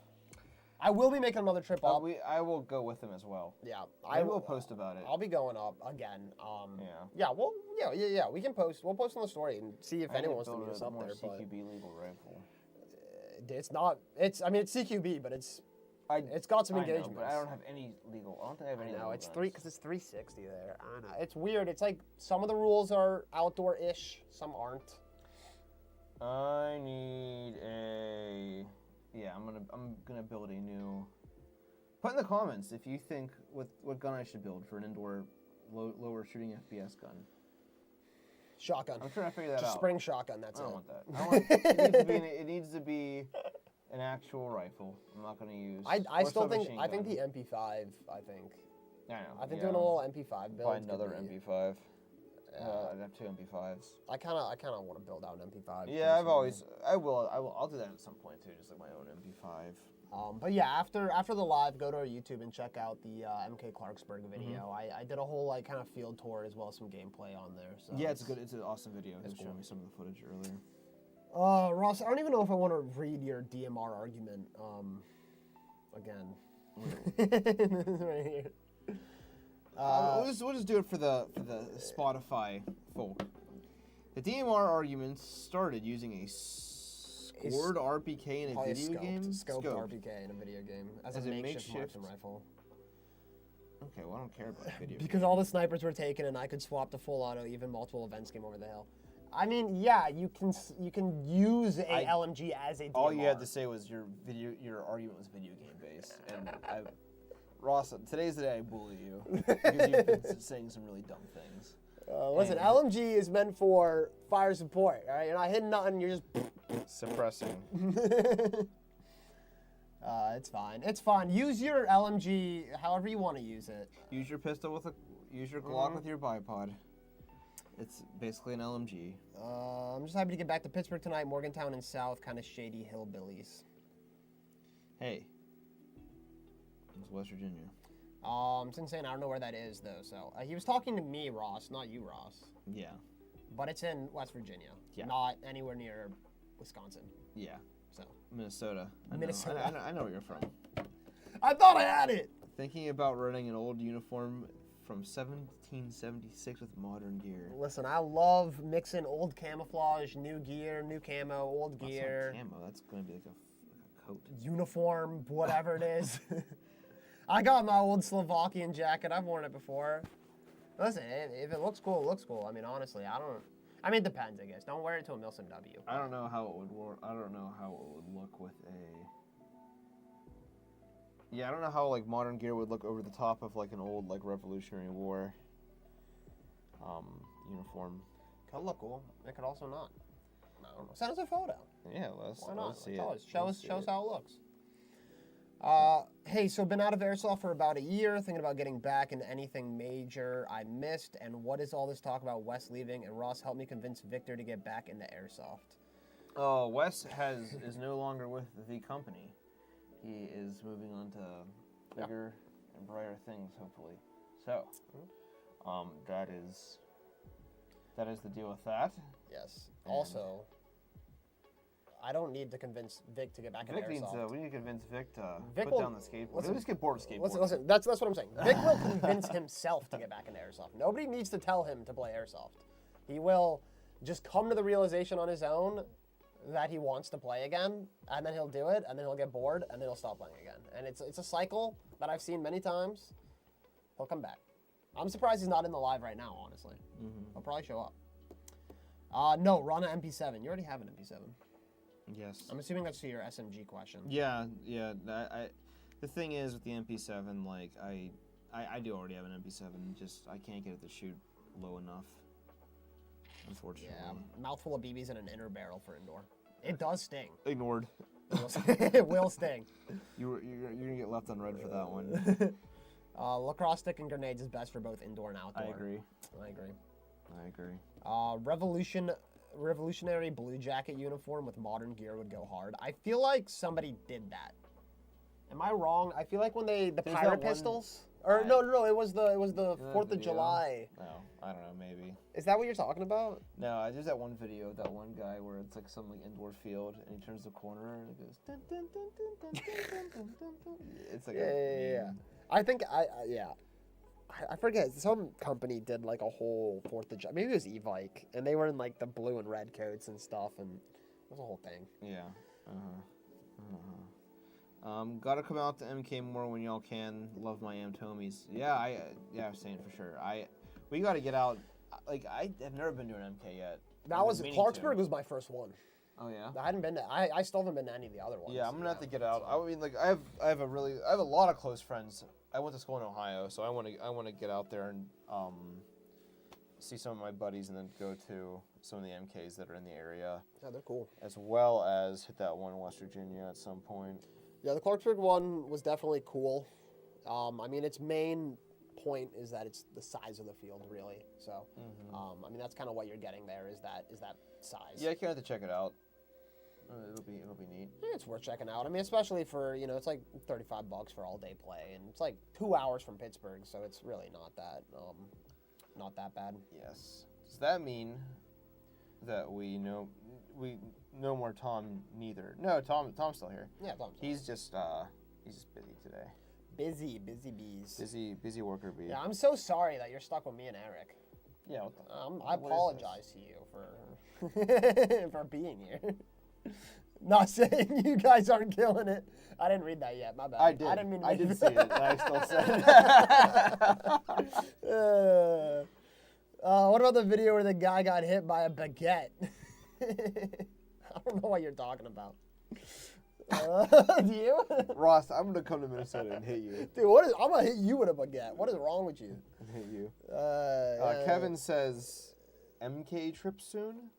B: I will be making another trip up.
A: I will go with him as well.
B: Yeah,
A: I will post about it.
B: I'll be going up again.
A: Yeah.
B: We can post. We'll post on the story and see if anyone wants to meet us up
A: more
B: there. But
A: CQB legal rifle.
B: it's not. It's CQB, but it's got some engagements.
A: But I don't have any legal. I don't think I have any.
B: No,
A: legal
B: it's
A: guns.
B: because it's 360 there. I don't know. It's weird. It's like some of the rules are outdoor-ish, some aren't.
A: I need a. Yeah, I'm gonna build a new. Put in the comments if you think what gun I should build for an indoor lower shooting FPS gun.
B: Shotgun.
A: I'm trying to figure that
B: Just
A: out.
B: spring shotgun. That's
A: I
B: it.
A: don't want that. It needs to be an actual rifle. I'm not gonna use.
B: I still think
A: submachine
B: I think
A: gun.
B: the MP5. I think
A: I know.
B: I think doing a little MP5 build.
A: Buy another MP5.
B: Yeah.
A: I'd have 2 MP5s.
B: I kind of want to build out an MP5.
A: Yeah,
B: personally.
A: I'll do that at some point too, just like my own MP5.
B: But yeah, after the live, go to our YouTube and check out the MK Clarksburg video. I did a whole like kind of field tour as well as some gameplay on there. So
A: Yeah, it's good. It's an awesome video. He
B: it's
A: showed
B: cool.
A: me some of the footage earlier.
B: Ross, I don't even know if I want to read your DMR argument again. Right here.
A: We'll just do it for the Spotify folk. The DMR arguments started using a scored RPK in a
B: Probably
A: video game.
B: Scoped RPK in a video game as a makeshift marksman rifle.
A: Okay, well I don't care about the video.
B: Because all the snipers were taken and I could swap to full auto, even multiple events came over the hill. I mean, yeah, you can use a LMG as a DMR.
A: All you had to say was your argument was video game based, and Ross, today's the day I bully you because you've been saying some really dumb things.
B: Listen, LMG is meant for fire support. All right, you're not hitting nothing. You're just
A: suppressing.
B: It's fine. It's fine. Use your LMG however you want to use it.
A: Use your pistol use your Glock with your bipod. It's basically an LMG.
B: I'm just happy to get back to Pittsburgh tonight. Morgantown and South, kind of shady hillbillies.
A: Hey, it's West Virginia.
B: It's insane. I don't know where that is though. So he was talking to me, Ross, not you, Ross.
A: Yeah.
B: But it's in West Virginia.
A: Yeah.
B: Not anywhere near Wisconsin.
A: Yeah.
B: So.
A: Minnesota.
B: Minnesota.
A: I know where you're from.
B: I thought I had it.
A: Thinking about running an old uniform from 1776 with modern gear.
B: Listen, I love mixing old camouflage, new gear, new camo, old gear.
A: That's not camo. That's going to be like a coat.
B: Uniform, whatever it is. I got my old Slovakian jacket. I've worn it before. Listen, if it looks cool, it looks cool. I mean, honestly, I mean, it depends, I guess. Don't wear it to a Milsim W.
A: I don't know how it would work. I don't know how it would look with a... Yeah, I don't know how like modern gear would look over the top of like an old like Revolutionary War uniform.
B: Could look cool. It could also not. I don't know. Send us a photo.
A: Yeah,
B: Why not?
A: let's see
B: Show us how it looks. Hey, so been out of Airsoft for about a year, thinking about getting back into anything major I missed, and what is all this talk about Wes leaving? And Ross, help me convince Victor to get back into Airsoft.
A: Oh, Wes is no longer with the company. He is moving on to bigger and brighter things, hopefully. So, that is the deal with that.
B: Yes.
A: And
B: also, I don't need to convince Vic to get back in
A: Vic needs,
B: Airsoft.
A: we need to convince Vic to
B: Vic
A: put
B: will-
A: down the skateboard.
B: listen-
A: He'll just get bored of skateboarding.
B: Listen, that's what I'm saying. Vic will convince himself to get back into Airsoft. Nobody needs to tell him to play Airsoft. He will just come to the realization on his own that he wants to play again, and then he'll do it, and then he'll get bored, and then he'll stop playing again. And it's a cycle that I've seen many times. He'll come back. I'm surprised he's not in the live right now, honestly. He'll probably show up. No, run an MP7. You already have an MP7.
A: Yes.
B: I'm assuming that's to your SMG question.
A: Yeah. The thing is with the MP7, like I do already have an MP7. Just I can't get it to shoot low enough. Unfortunately.
B: Yeah, mouthful of BBs and an inner barrel for indoor. It does sting.
A: Ignored.
B: It will sting.
A: You're gonna get left on red for that one.
B: Lacrosse stick and grenades is best for both indoor and outdoor.
A: I agree.
B: I agree. Revolutionary blue jacket uniform with modern gear would go hard. I feel like somebody did that. Am I wrong? I feel like when the
A: There's
B: pirate
A: that one-
B: pistols. Or no, it was the 4th of
A: video?
B: July.
A: No, I don't know, maybe.
B: Is that what you're talking about?
A: No, there's that one video of that one guy where it's like some like indoor field and he turns the corner and it goes dun, dun, dun, dun, dun, dun, dun, dun, dun, dun. It's like
B: Yeah. I think I forget, some company did like a whole 4th of July, maybe it was E-Vike, and they were in like the blue and red coats and stuff, and it was a whole thing.
A: Yeah. Gotta come out to MK more when y'all can. Love my Amtomies. Yeah, I'm saying for sure. We gotta get out. Like I have never been to an MK yet.
B: That was Clarksburg was my first one.
A: Oh yeah.
B: I hadn't been to. I still haven't been to any of the other ones.
A: Yeah, I'm gonna have to get out. I mean, like I have a lot of close friends. I went to school in Ohio, so I want to get out there and see some of my buddies, and then go to some of the MKs that are in the area.
B: Yeah, they're cool.
A: As well as hit that one in West Virginia at some point.
B: Yeah, the Clarksburg one was definitely cool. I mean, its main point is that it's the size of the field, really. So, I mean, that's kind of what you're getting there is that size.
A: Yeah, I can't have to check it out. It'll be neat.
B: Yeah, it's worth checking out. I mean, especially for, it's like $35 for all day play, and it's like 2 hours from Pittsburgh, so it's really not that bad.
A: Yes. Does that mean that we no more Tom neither? No, Tom's still here.
B: Yeah, Tom's
A: He's just busy today.
B: Busy bees.
A: Busy worker bee.
B: Yeah, I'm so sorry that you're stuck with me and Eric.
A: Yeah.
B: I apologize to you for for being here. Not saying you guys aren't killing it. I didn't read that yet. My bad.
A: I did.
B: I didn't mean to
A: I did see it. And I still said.
B: What about the video where the guy got hit by a baguette? I don't know what you're talking about. Do you?
A: Ross, I'm gonna come to Minnesota and hit you.
B: Dude, I'm gonna hit you with a baguette. What is wrong with you?
A: Hit you. Kevin says, "MK trip soon."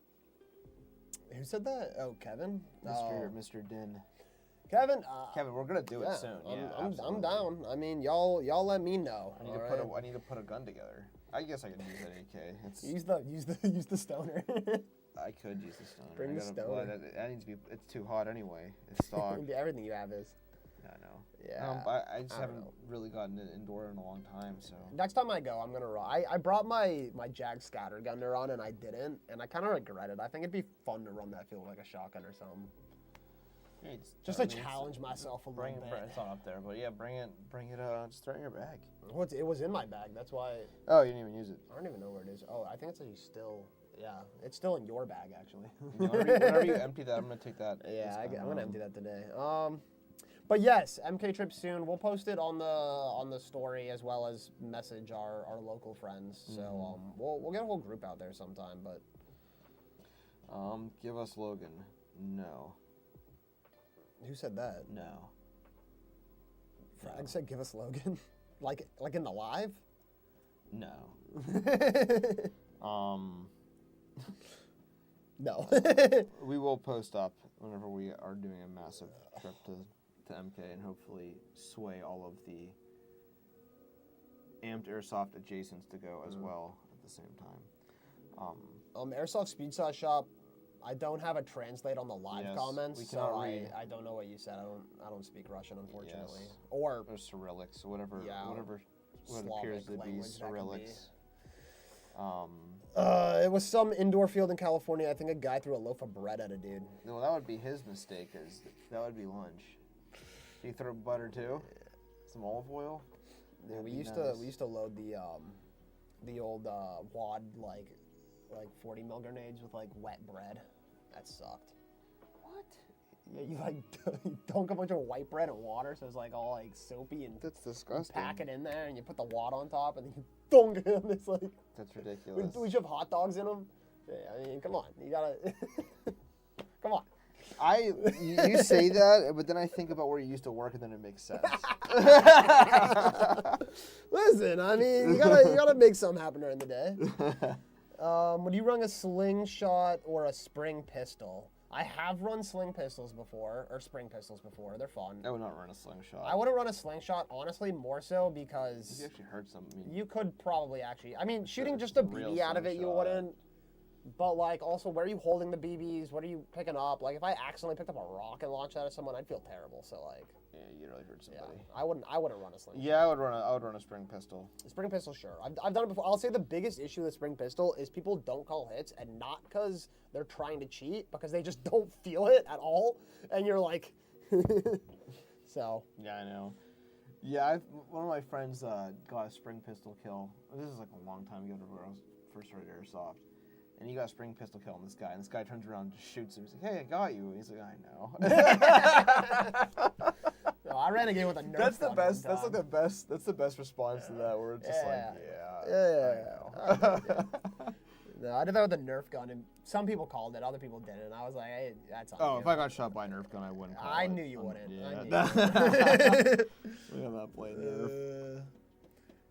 B: Who said that? Oh, Kevin.
A: Mr. Din.
B: Kevin.
A: Kevin, we're gonna do it soon.
B: I'm down. I mean, y'all let me know.
A: I need to put a gun together. I guess I could use that AK.
B: Use the stoner.
A: I could use the stoner.
B: Bring the stoner.
A: That needs to be. It's too hot anyway. It's stock.
B: Everything you have is.
A: I know.
B: Yeah.
A: I just haven't really gotten it indoor in a long time. So
B: next time I go, I'm gonna run. I brought my Jag scatter gun to run, and I didn't, and I kind of regret it. I think it'd be fun to run that field like a shotgun or something.
A: Yeah,
B: just to challenge myself a little bit.
A: It's not up there, but yeah, bring it. Just throw it in your bag.
B: Well, it was in my bag. That's why.
A: Oh, you didn't even use it.
B: I don't even know where it is. Oh, I think it's actually still. Yeah, it's still in your bag actually.
A: Whenever you empty that, I'm gonna take that.
B: Yeah, I'm gonna empty that today. But yes, MK trip soon. We'll post it on the story as well as message our local friends. So we'll get a whole group out there sometime. But
A: give us Logan. No.
B: Who said that?
A: No.
B: Frag said give us Logan. like in the live?
A: No.
B: No.
A: We will post up whenever we are doing a massive trip to MK and hopefully sway all of the amped Airsoft adjacents to go as well at the same time.
B: Airsoft Speed Shot Shop. I don't have a translate on the live comments,
A: we cannot read.
B: I don't know what you said. I don't speak Russian, unfortunately.
A: Yes.
B: Or
A: Cyrillics, whatever
B: Slavic
A: appears to be
B: language that could be.
A: Cyrillics.
B: It was some indoor field in California. I think a guy threw a loaf of bread at a dude.
A: No, that would be his mistake, because that would be lunch. Do you throw butter too? Some olive oil?
B: Yeah, we used to load the old wad like 40 mil grenades with like wet bread. That sucked.
A: What?
B: Yeah, you like you dunk a bunch of white bread in water, so it's like all like soapy and
A: That's disgusting.
B: pack it in there, and you put the wad on top, and then you dunk it in. It's like
A: That's ridiculous.
B: we shove hot dogs in them. Yeah, I mean, come on, you gotta come on.
A: You say that, but then I think about where you used to work, and then it makes sense.
B: Listen, I mean, you gotta make something happen during the day. Would you run a slingshot or a spring pistol? I have run spring pistols before. They're fun.
A: I would not run a slingshot.
B: I wouldn't run a slingshot, honestly, more so because
A: You actually hurt something.
B: you could probably actually. I mean, shooting just a
A: real
B: BB out of it, you
A: slingshot.
B: wouldn't. But like, also, where are you holding the BBs? What are you picking up? Like, if I accidentally picked up a rock and launched that at someone, I'd feel terrible. So like,
A: Yeah, you really hurt
B: yeah,
A: somebody.
B: I wouldn't run a slingshot.
A: Yeah, I would run a spring pistol.
B: Spring pistol, sure. I've done it before. I'll say the biggest issue with spring pistol is people don't call hits, and not because they're trying to cheat, because they just don't feel it at all, and you're like, so.
A: Yeah, I know. Yeah, one of my friends got a spring pistol kill. This is like a long time ago, where I was first started Airsoft. And he got a spring pistol kill on this guy, and this guy turns around and just shoots him. He's like, "Hey, I got you." And he's like, "I know."
B: No, I ran a game with a Nerf
A: That's the
B: gun
A: best.
B: one
A: That's like
B: time.
A: the best. That's the best response to that. Where it's just
B: No, I did that with a Nerf gun, and some people called it, other people didn't. And I was like, "Hey, that's on
A: Oh,
B: you."
A: if I got shot by a Nerf gun, I wouldn't. Call
B: I
A: it.
B: knew you wouldn't.
A: Yeah.
B: I knew you wouldn't.
A: We am not playing Nerf.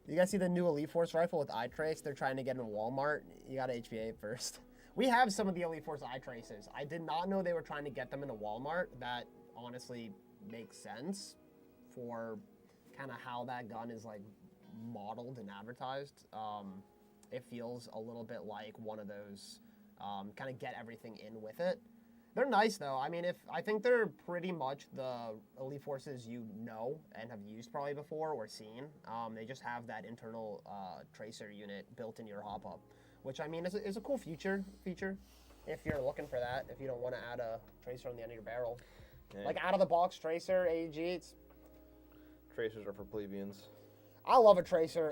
B: You guys see the new Elite Force rifle with eye trace? They're trying to get in Walmart. You got to HVA it first. We have some of the Elite Force eye traces. I did not know they were trying to get them into Walmart. That honestly makes sense for kind of how that gun is like modeled and advertised. It feels a little bit like one of those kind of get everything in with it. They're nice though. I mean, I think they're pretty much the Elite Forces you know and have used probably before or seen. They just have that internal tracer unit built in your hop-up, which I mean is a cool feature if you're looking for that. If you don't want to add a tracer on the end of your barrel, like out of the box tracer AEG.
A: Tracers are for plebeians.
B: I love a tracer,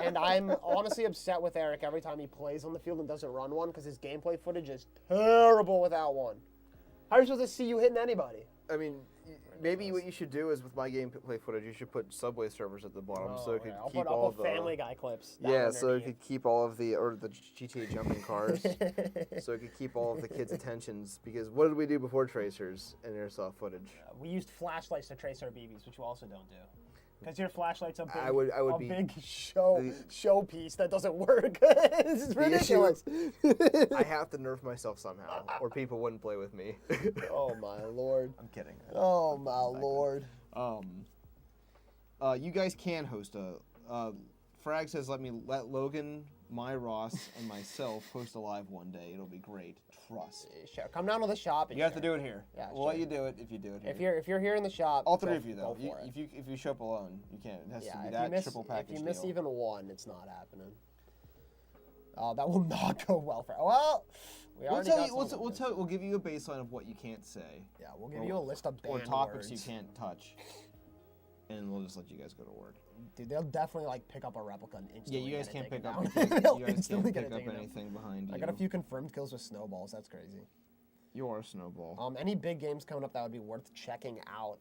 B: and I'm honestly upset with Eric every time he plays on the field and doesn't run one because his gameplay footage is terrible without one. How are you supposed to see you hitting anybody?
A: I mean, maybe what you should do is with my gameplay footage, you should put Subway servers at the bottom so it could keep all
B: I'll
A: the
B: put Family Guy clips. down
A: Yeah, so it
B: underneath.
A: could keep all of the GTA jumping cars. So it could keep all of the kids' attentions, because what did we do before tracers and Airsoft footage?
B: We used flashlights to trace our BBs, which you also don't do. Because your flashlight's a big,
A: I would be
B: big showpiece that doesn't work. This is ridiculous.
A: I have to nerf myself somehow, or people wouldn't play with me.
B: Oh my lord.
A: I'm kidding.
B: Oh my lord.
A: You guys can host a. Frag says, let Logan, my Ross, and myself host a live one day. It'll be great. Trust.
B: Sure. Come down to the shop. And
A: You have to do it here.
B: Yeah,
A: we'll let you do it if you do it here.
B: If you're here in the shop,
A: All three of you though.
B: go for it.
A: If you show up alone, you can't. It has to be
B: if
A: that
B: you miss,
A: triple package
B: if you miss
A: deal.
B: even one, it's not happening. That will not go well for. Well,
A: We'll give you a baseline of what you can't say.
B: Yeah, we'll give you a list of
A: or
B: banned
A: topics
B: words.
A: you can't touch, and we'll just let you guys go to work.
B: Dude, they'll definitely like pick up a replica and instantly.
A: Yeah, you guys
B: get
A: can't
B: it
A: pick
B: taken
A: up.
B: down. They'll
A: You guys
B: instantly
A: can't
B: get
A: pick
B: it
A: up
B: taken down.
A: anything behind you.
B: I got a few confirmed kills with snowballs. That's crazy.
A: You are a snowball.
B: Any big games coming up that would be worth checking out?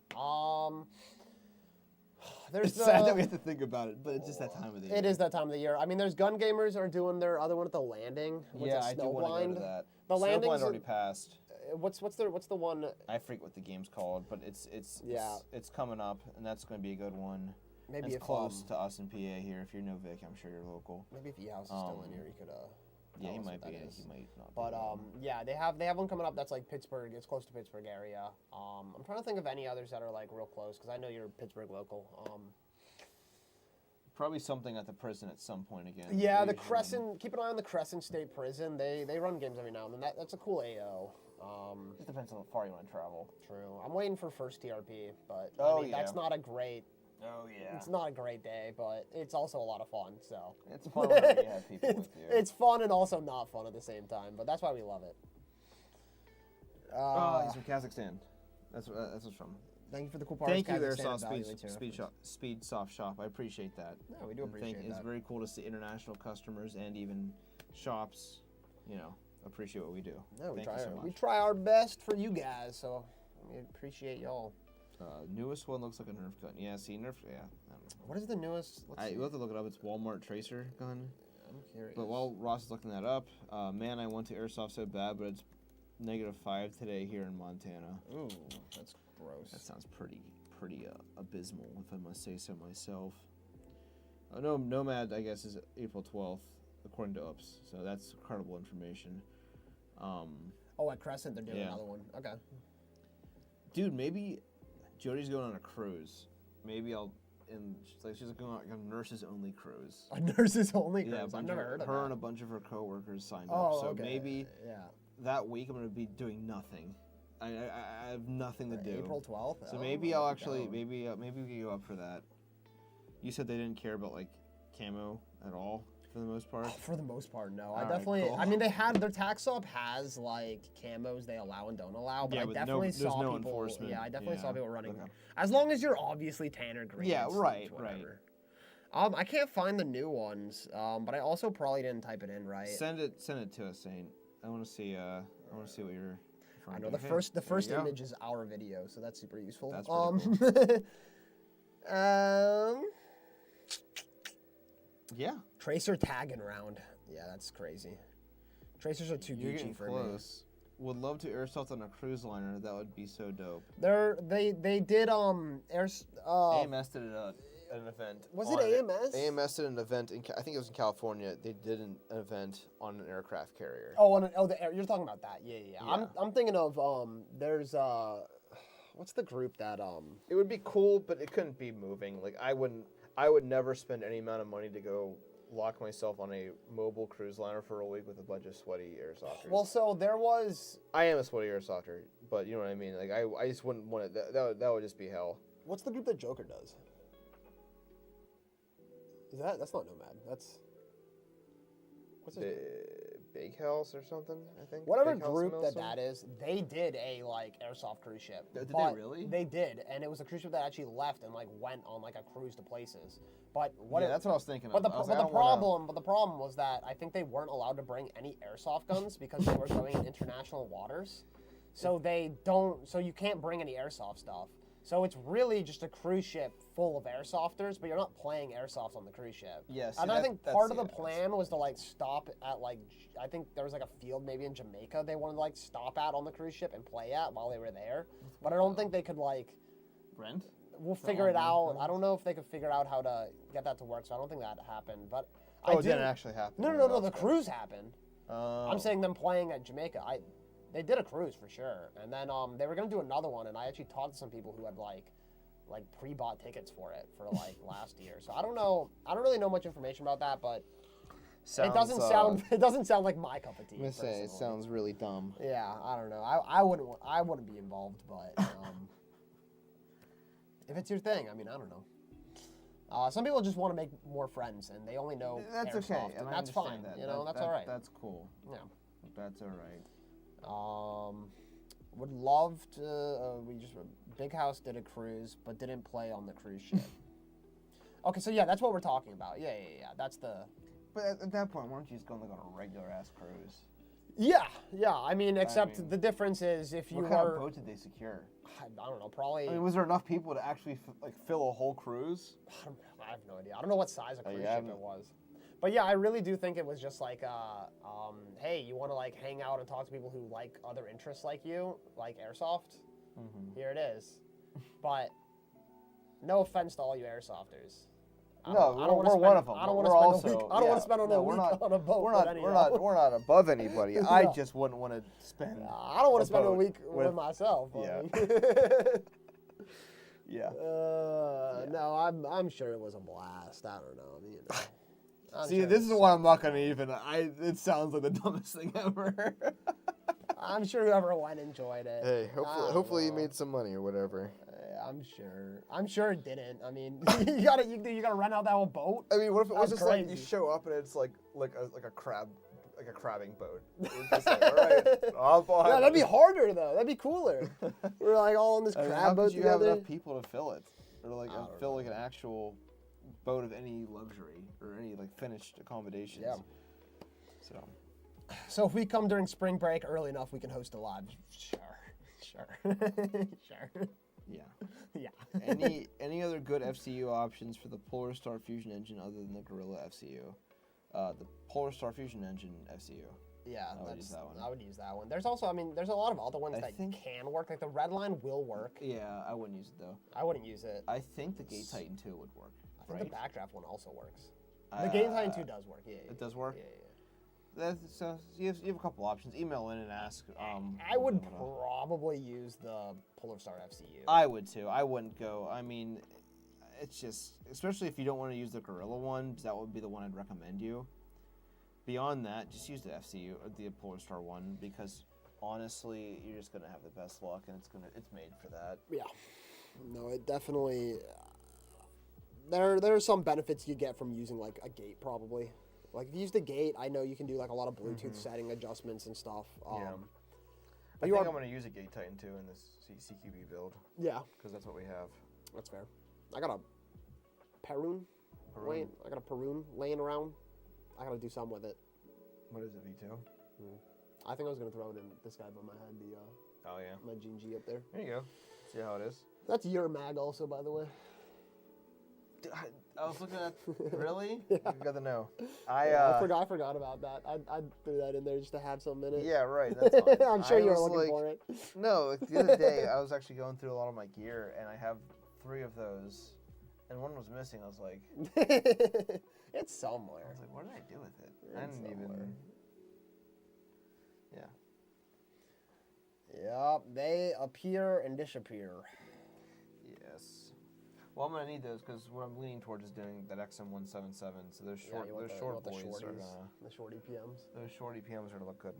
B: There's
A: It's sad that we have to think about it, but it's just that time of the year.
B: It is that time of the year. I mean, there's Gun Gamers are doing their other one at the Landing.
A: Yeah, I do want to go to that.
B: The Landing's
A: Snowblind already passed.
B: What's the one?
A: I forget what the game's called, but it's coming up, and that's going to be a good one.
B: Maybe
A: it's
B: if
A: close to us in PA here. If you're no Vic, I'm sure you're local.
B: Maybe if E-House is still in here, you could.
A: Yeah, he
B: tell us
A: might
B: what
A: be.
B: that is.
A: He might not.
B: But yeah, they have one coming up that's like Pittsburgh. It's close to Pittsburgh area. I'm trying to think of any others that are like real close because I know you're Pittsburgh local.
A: Probably something at the prison at some point again.
B: Yeah, the Crescent. Keep an eye on the Crescent State Prison. They run games every now and then. That's a cool AO.
A: It depends on how far you want to travel.
B: True. I'm waiting for first TRP, but
A: Oh,
B: I mean, that's not a great
A: Oh yeah.
B: It's not a great day, but it's also a lot of fun. So
A: It's fun when you have people with you.
B: It's fun and also not fun at the same time, but that's why we love it.
A: He's from Kazakhstan. That's what's from.
B: Thank you for the cool part.
A: Thank you,
B: Kazakhstan
A: Airsoft Speed Soft Shop. I appreciate that.
B: Yeah, we do appreciate that.
A: It's very cool to see international customers and even shops, appreciate what we do.
B: No,
A: Thank you so much.
B: we try our best for you guys, so we appreciate y'all.
A: Newest one looks like a Nerf gun. Yeah, see, Nerf, yeah. I don't know.
B: What is the newest?
A: You'll have to look it up. It's Walmart Tracer gun.
B: I'm curious.
A: But while Ross is looking that up, man, I want to Airsoft so bad, but it's -5 today here in Montana.
B: Ooh, that's gross.
A: That sounds pretty abysmal, if I must say so myself. No, Nomad, I guess, is April 12th, according to UPS. So that's credible information.
B: At Crescent, they're doing another one. Okay.
A: Dude, maybe Jody's going on a cruise. Maybe she's going on a nurses only cruise.
B: A nurses only cruise?
A: Yeah,
B: I've never heard of that.
A: Her and a bunch of her coworkers signed up. So
B: okay.
A: maybe that week I'm going to be doing nothing. I have nothing to do.
B: April 12th?
A: So maybe I'll actually, maybe we can go up for that. You said they didn't care about, camo at all, for the most part?
B: For the most part, no.
A: All right, cool.
B: I mean, their tax op has, camos they allow and don't allow, but I definitely saw people.
A: Enforcement.
B: Yeah, I definitely saw people running. Okay. As long as you're obviously tan or green.
A: Yeah, right.
B: I can't find the new ones, but I also probably didn't type it in right.
A: Send it to us, Saint. I want to see what you're.
B: I know the first image is our video, so that's super useful.
A: That's pretty cool. Yeah.
B: Tracer tagging round. Yeah, that's crazy. Tracers are too geeky for
A: close. Me. Would love to airsoft on a cruise liner. That would be so dope.
B: They did
A: AMS did an event.
B: Was it AMS?
A: AMS did an event I think it was in California. They did an event on an aircraft carrier.
B: You're talking about that. Yeah. I'm thinking of there's what's the group that
A: It would be cool, but it couldn't be moving. I would never spend any amount of money to go lock myself on a mobile cruise liner for a week with a bunch of sweaty airsofters.
B: Well, so there was.
A: I am a sweaty airsofter, but you know what I mean. I just wouldn't want it. That would just be hell.
B: What's the group that Joker does? That's not Nomad. That's what's his
A: Big House or something, I think.
B: Whatever group that is, they did a airsoft cruise ship.
A: Did they really?
B: They did, and it was a cruise ship that actually left and went on a cruise to places. But
A: that's what I was thinking.
B: But the problem was that I think they weren't allowed to bring any airsoft guns because they were going in international waters. So So you can't bring any airsoft stuff. So it's really just a cruise ship full of airsofters, but you're not playing airsoft on the cruise ship.
A: Yes.
B: And I think part of the plan was to stop at I think there was a field maybe in Jamaica they wanted to stop at on the cruise ship and play at while they were there. But I don't think they could
A: rent.
B: We'll figure it out. I don't know if they could figure out how to get that to work, so I don't think that happened. But
A: it didn't actually happen.
B: No. The cruise happened. I'm saying them playing at Jamaica. They did a cruise for sure, and then they were gonna do another one, and I actually talked to some people who had pre-bought tickets for it for last year. So I don't know. I don't really know much information about that, but it doesn't sound like my cup of tea.
A: It sounds really dumb.
B: Yeah, I don't know. I wouldn't be involved, but if it's your thing, I mean, I don't know. Some people just want to make more friends, and they only know
A: that's
B: airsoft,
A: okay,
B: and that's fine. That's all right.
A: That's cool.
B: Yeah,
A: that's all right.
B: Would love to. Big House did a cruise, but didn't play on the cruise ship. Okay, so that's what we're talking about. Yeah. That's the.
A: But at that point, why don't you just go on a regular ass cruise?
B: Yeah. I mean, the difference is if you
A: what kind of boat did they secure?
B: I don't know. Probably.
A: I mean, was there enough people to actually fill a whole cruise?
B: I have no idea. I don't know what size of cruise ship it was. But yeah, I really do think it was just hey, you want to hang out and talk to people who like other interests like you, like airsoft? Mm-hmm. Here it is. But no offense to all you airsofters.
A: We're one of them.
B: I don't want to spend a week on a boat.
A: We're not above anybody. I just wouldn't want to spend.
B: I don't want to spend a week with myself.
A: Yeah. Yeah.
B: No, I'm sure it was a blast. I don't know.
A: See, this is why I'm not gonna even. It sounds like the dumbest thing ever.
B: I'm sure whoever went enjoyed it.
A: Hey, hopefully you made some money or whatever.
B: I'm sure. I'm sure it didn't. I mean, you gotta rent out that whole boat.
A: I mean, what if it was
B: That's
A: just like you
B: crazy.
A: show up and it's like a crabbing boat? It's just like, all right, I'll buy
B: Yeah, that'd be
A: it.
B: harder though. That'd be cooler. We're like all on this
A: I mean, how
B: crab boat
A: could you have
B: together.
A: enough people to fill it, or like
B: I don't
A: fill
B: know.
A: like an actual boat of any luxury or any like finished accommodations?
B: Yeah.
A: So
B: So if we come during spring break early enough, we can host a live. Sure. Sure.
A: yeah.
B: Yeah.
A: Any other good FCU options for the Polar Star Fusion engine other than the Gorilla FCU? The Polar Star Fusion engine FCU.
B: Yeah,
A: I would use that one.
B: I would use that one. There's also, I mean, there's a lot of other ones
A: I
B: that
A: think-
B: can work. Like the red line will work.
A: Yeah, I wouldn't use it though.
B: I wouldn't use it.
A: I think the Gate Titan 2 would work.
B: I think the backdraft one also works.
A: Uh,
B: The Game Titan 2 does work. Yeah.
A: It does work?
B: Yeah.
A: So you have a couple options. Email in and ask.
B: I would
A: blah, blah, blah.
B: probably use the Polar Star FCU.
A: I would too. I wouldn't go. I mean, it's just, especially if you don't want to use the Gorilla one, because that would be the one I'd recommend you. Beyond that, just use the FCU or the Polar Star one, because honestly, you're just gonna have the best luck, and it's made for that.
B: Yeah. No, it definitely. There are some benefits you get from using like a gate probably. Like if you use the gate, I know you can do like a lot of Bluetooth setting adjustments and stuff.
A: Yeah.
B: But
A: I
B: you
A: think
B: are,
A: I'm gonna use a Gate Titan 2 in this CQB build,
B: yeah,
A: because that's what we have.
B: that's fair. I got a Perun.
A: Perun.
B: I got a Perun laying around. I gotta do something with it.
A: What is it, V2?
B: I think I was gonna throw it in this guy, but I had the
A: Oh yeah.
B: my Gene G up there.
A: There you go. See how it is.
B: That's your mag also, by the way.
A: I was looking at. Really?
B: Yeah.
A: You got to know.
B: I forgot about that. I threw that in there just to have some in it.
A: Yeah, right. That's fine.
B: I'm sure
A: I
B: you were
A: was
B: looking
A: like-
B: for it.
A: No, like, the other day I was actually going through a lot of my gear, and I have 3 of those, and one was missing. I was like,
B: It's somewhere.
A: what did I do with it? I
B: It's
A: didn't even.
B: somewhere.
A: Yeah.
B: Yep, they appear and disappear.
A: Yes. Well, I'm gonna need those because what I'm leaning towards is doing that XM177. So those
B: Yeah,
A: short,
B: you want
A: those
B: the-
A: short
B: you want the
A: boys are
B: shorties,
A: gonna.
B: the short EPMs.
A: Those short EPMs are gonna look good.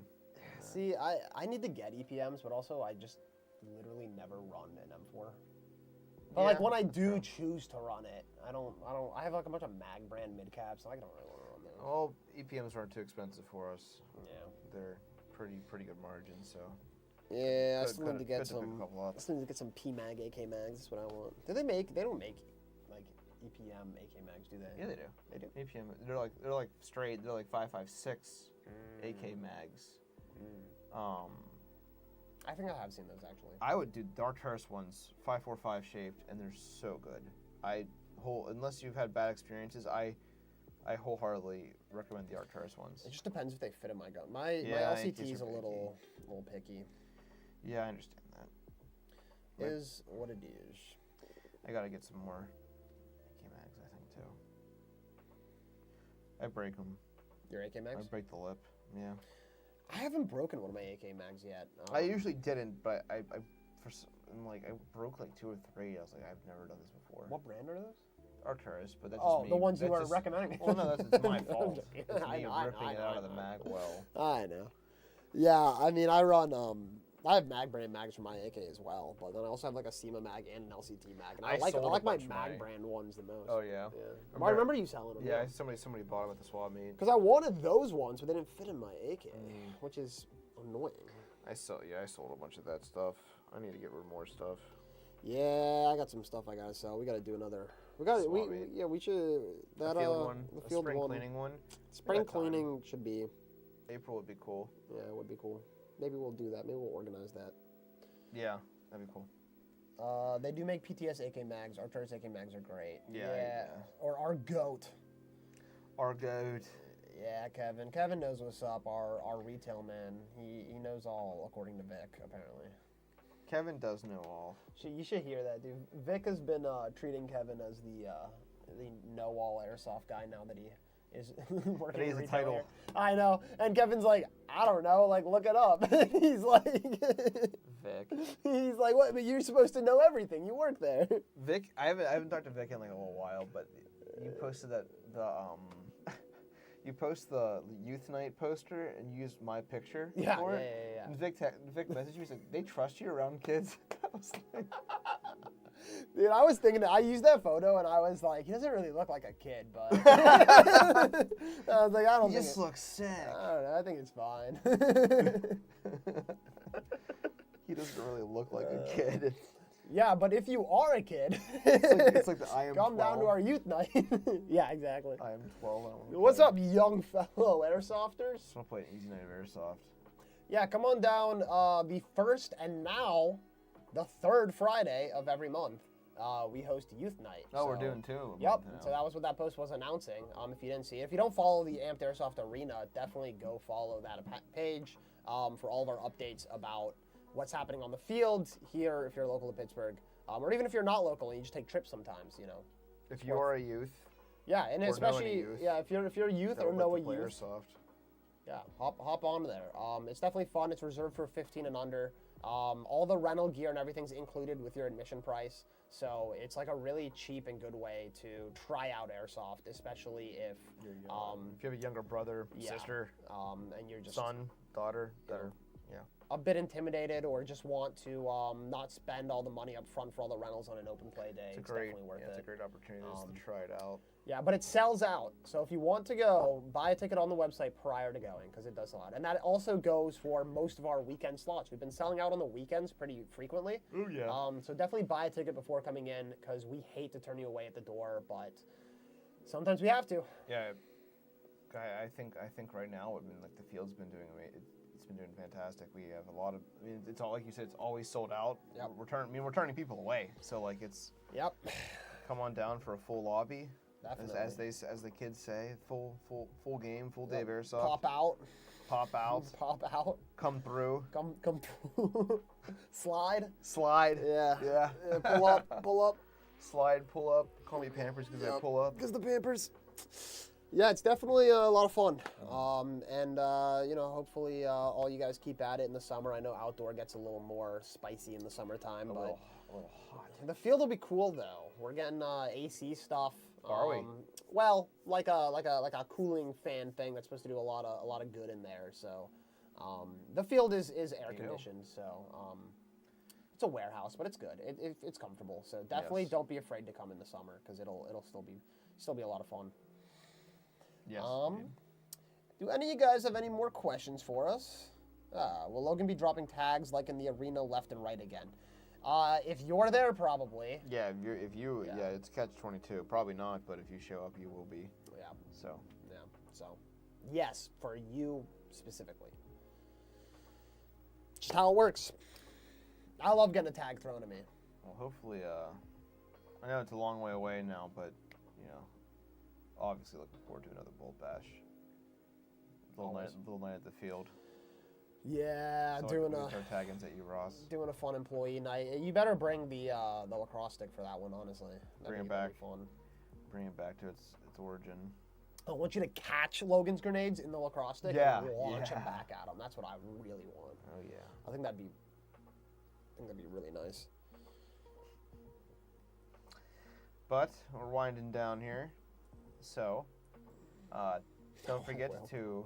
B: See, I need to get EPMs, but also I just literally never run an M4. But like
A: Yeah,
B: when I
A: that's
B: do
A: fair.
B: choose to run it, I have like a bunch of mag brand mid caps, so I don't really want to run those.
A: All EPMs aren't too expensive for us.
B: Yeah.
A: They're pretty good margins. So.
B: Yeah, I
A: Good-
B: still
A: good-
B: need to get
A: good to pick a
B: some.
A: couple up.
B: I still need to get some P mag AK mags. That's what I want. Do they make? They don't make like EPM AK mags, do they?
A: Yeah, they do.
B: They do.
A: APM. They're like straight. They're like 5.56 AK mags.
B: I think I have seen those actually.
A: I would do the Arcturus ones, 5.45 shaped, and they're so good. Unless you've had bad experiences, I wholeheartedly recommend the Arcturus ones.
B: It just depends if they fit in my gun. My
A: Yeah,
B: LCT
A: AKs
B: is a
A: are
B: little picky.
A: Yeah, I understand that. Right.
B: Is what it is.
A: I gotta get some more AK mags, I think too. I break them.
B: Your AK
A: I
B: mags?
A: break the lip. Yeah.
B: I haven't broken one of my AK mags yet.
A: I usually didn't, but I broke like 2 or 3. I was like, I've never done this before.
B: What brand are those?
A: Arcturus, but that's
B: Oh,
A: just me.
B: the ones you
A: That's
B: were
A: just-
B: recommending.
A: Well, no, it's my
B: I'm
A: fault.
B: joking.
A: It's
B: I
A: me
B: know,
A: ripping it out of the mag well.
B: I know. Yeah, I mean, I run. I have mag brand mags for my AK as well, but then I also have like a SEMA mag and an LCT mag, and I
A: I
B: like
A: sold a
B: my
A: bunch of
B: mag
A: my-
B: brand ones the most.
A: Oh yeah.
B: Yeah. I remember you selling them.
A: Yeah, somebody bought them at the swap meet.
B: Because I wanted those ones, but they didn't fit in my AK, which is annoying.
A: I sold a bunch of that stuff. I need to get rid of more stuff.
B: Yeah, I got some stuff I gotta sell. We gotta do another.
A: Swap meet.
B: We should that
A: The field one,
B: the
A: the
B: field
A: spring
B: one.
A: cleaning one.
B: Spring
A: got time.
B: cleaning should be.
A: April would be cool.
B: Yeah, it would be cool. Maybe we'll do that. Maybe we'll organize that.
A: Yeah, that'd be cool.
B: They do make PTS AK mags. Arcturus AK mags are great.
A: Yeah.
B: Or our goat.
A: Our goat.
B: Yeah, Kevin. Kevin knows what's up. Our retail man. He knows all, according to Vic, apparently.
A: Kevin does know all.
B: You should hear that, dude. Vic has been treating Kevin as the know-all airsoft guy now that he is working.
A: That he has
B: in
A: a
B: retail
A: title.
B: here. I know, and Kevin's like, I don't know, like look it up. He's like,
A: Vic.
B: he's like, what? But you're supposed to know everything. You work there.
A: Vic, I haven't talked to Vic in like a little while, but you posted you post the youth night poster and you used my picture
B: Yeah,
A: for
B: yeah,
A: it.
B: yeah.
A: And Vic messaged me, said, "They trust you around kids." I was like,
B: Dude, I was thinking, I used that photo and I was like, he doesn't really look like a kid, but. I was like, I don't
A: He
B: think.
A: just looks sick.
B: I don't know, I think it's fine.
A: He doesn't really look like a kid.
B: Yeah, but if you are a kid,
A: it's like the I am
B: come
A: 12.
B: down to our youth night. Yeah, exactly.
A: I am 12. I don't wanna
B: What's
A: play.
B: up, young fellow airsofters?
A: Just want to play an easy night of Airsoft.
B: Yeah, come on down the first and now the third Friday of every month. We host Youth Night.
A: Oh, we're
B: so-
A: doing two.
B: Yep, so that was what that post was announcing. If you didn't see it. If you don't follow the Amped Airsoft Arena, definitely go follow that page for all of our updates about what's happening on the field here if you're local to Pittsburgh. Or even if you're not local and you just take trips sometimes, you know.
A: If you are a youth,
B: Yeah, and
A: Or know
B: especially
A: any youth
B: if you're a youth
A: that
B: or
A: would
B: know
A: like
B: a
A: to play
B: youth,
A: Airsoft,
B: yeah, hop on there. It's definitely fun. It's reserved for 15 and under. All the rental gear and everything's included with your admission price. So it's like a really cheap and good way to try out Airsoft, especially if
A: if you have a younger brother,
B: yeah,
A: sister,
B: and you're just
A: son, daughter, that are,
B: a bit intimidated or just want to not spend all the money up front for all the rentals on an open play day. It's definitely worth it.
A: It's a great opportunity just to try it out.
B: Yeah, but it sells out. So if you want to go, buy a ticket on the website prior to going because it does sell out. And that also goes for most of our weekend slots. We've been selling out on the weekends pretty frequently.
A: Oh yeah.
B: So definitely buy a ticket before coming in because we hate to turn you away at the door, but sometimes we have to.
A: Yeah, I think right now, I mean, like the field's been doing it's been doing fantastic. We have a lot of, I mean, it's all like you said, it's always sold out.
B: Yep.
A: We're turning people away. So like it's
B: Yep.
A: come on down for a full lobby,
B: Definitely.
A: as the kids say, full game, full day of Airsoft.
B: Pop out.
A: Pop out,
B: Pop out.
A: come through,
B: Come through. Slide.
A: slide.
B: Yeah.
A: Yeah.
B: Pull up. Pull up.
A: Slide, pull up. Call me Pampers because I pull up.
B: Because the Pampers. Yeah, it's definitely a lot of fun. Hopefully all you guys keep at it in the summer. I know outdoor gets a little more spicy in the summertime,
A: A
B: but
A: little hot.
B: the field will be cool though. We're getting AC stuff.
A: Are we?
B: Well, like a cooling fan thing that's supposed to do a lot of good in there. So, the field is air conditioned. So, it's a warehouse, but it's good. It's comfortable. So definitely
A: Yes.
B: don't be afraid to come in the summer because it'll still be a lot of fun.
A: Yes.
B: Do any of you guys have any more questions for us? Will Logan be dropping tags like in the arena left and right again? If you're there, probably.
A: Yeah, it's catch-22. Probably not, but if you show up, you will be.
B: Yeah.
A: So.
B: Yeah. So, yes, for you specifically. Just how it works. I love getting a tag thrown at me.
A: Well, hopefully, I know it's a long way away now, but, obviously looking forward to another Bolt Bash. Little night at the field.
B: Yeah,
A: So
B: doing
A: we
B: a
A: can start tagging at you, Ross.
B: doing a fun employee night. You better bring the lacrosse stick for that one, honestly.
A: Bring it
B: that'd
A: back.
B: be fun.
A: Bring it back to its origin.
B: I want you to catch Logan's grenades in the lacrosse stick
A: Yeah,
B: and launch them
A: yeah.
B: back at him. That's what I really want.
A: Oh yeah.
B: I think that'd be really nice.
A: But we're winding down here, so don't forget
B: will.
A: to.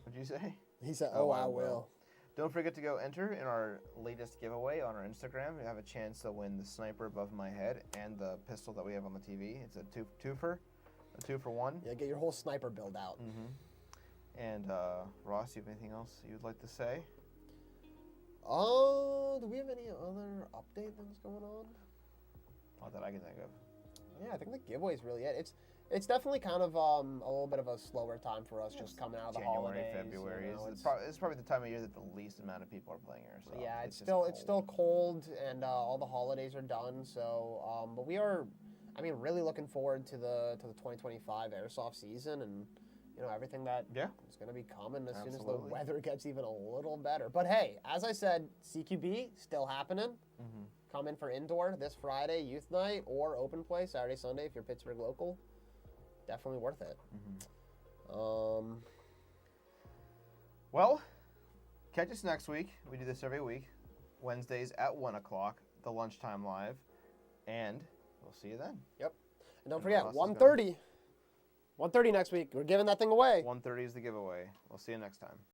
A: What'd you say?
B: He said, "Oh, I will."
A: Don't forget to go enter in our latest giveaway on our Instagram. You have a chance to win the sniper above my head and the pistol that we have on the TV. It's a two for one.
B: Yeah, get your whole sniper build out.
A: And Ross, you have anything else you'd like to say?
B: Oh, do we have any other update things going on?
A: Not that I can think of.
B: Yeah, I think the giveaway is really it. It's definitely kind of a little bit of a slower time for us, just coming out of the
A: January,
B: holidays.
A: February.
B: You know,
A: It's probably the time of year that the least amount of people are playing Airsoft.
B: yeah,
A: just
B: it's still cold, and all the holidays are done. So, but we are, really looking forward to the 2025 Airsoft season, and everything that is going to be coming as soon as the
A: Absolutely.
B: weather gets even a little better. But hey, as I said, CQB still happening. Come in for indoor this Friday, youth night, or open play Saturday, Sunday if you're Pittsburgh local. Definitely worth it.
A: Well, catch us next week. We do this every week, Wednesdays at 1 o'clock, the lunchtime live, and we'll see you then.
B: Yep. And don't forget,
A: Ross is
B: 1:30. 1:30 next week. We're giving that thing away.
A: 1:30 is the giveaway. We'll see you next time.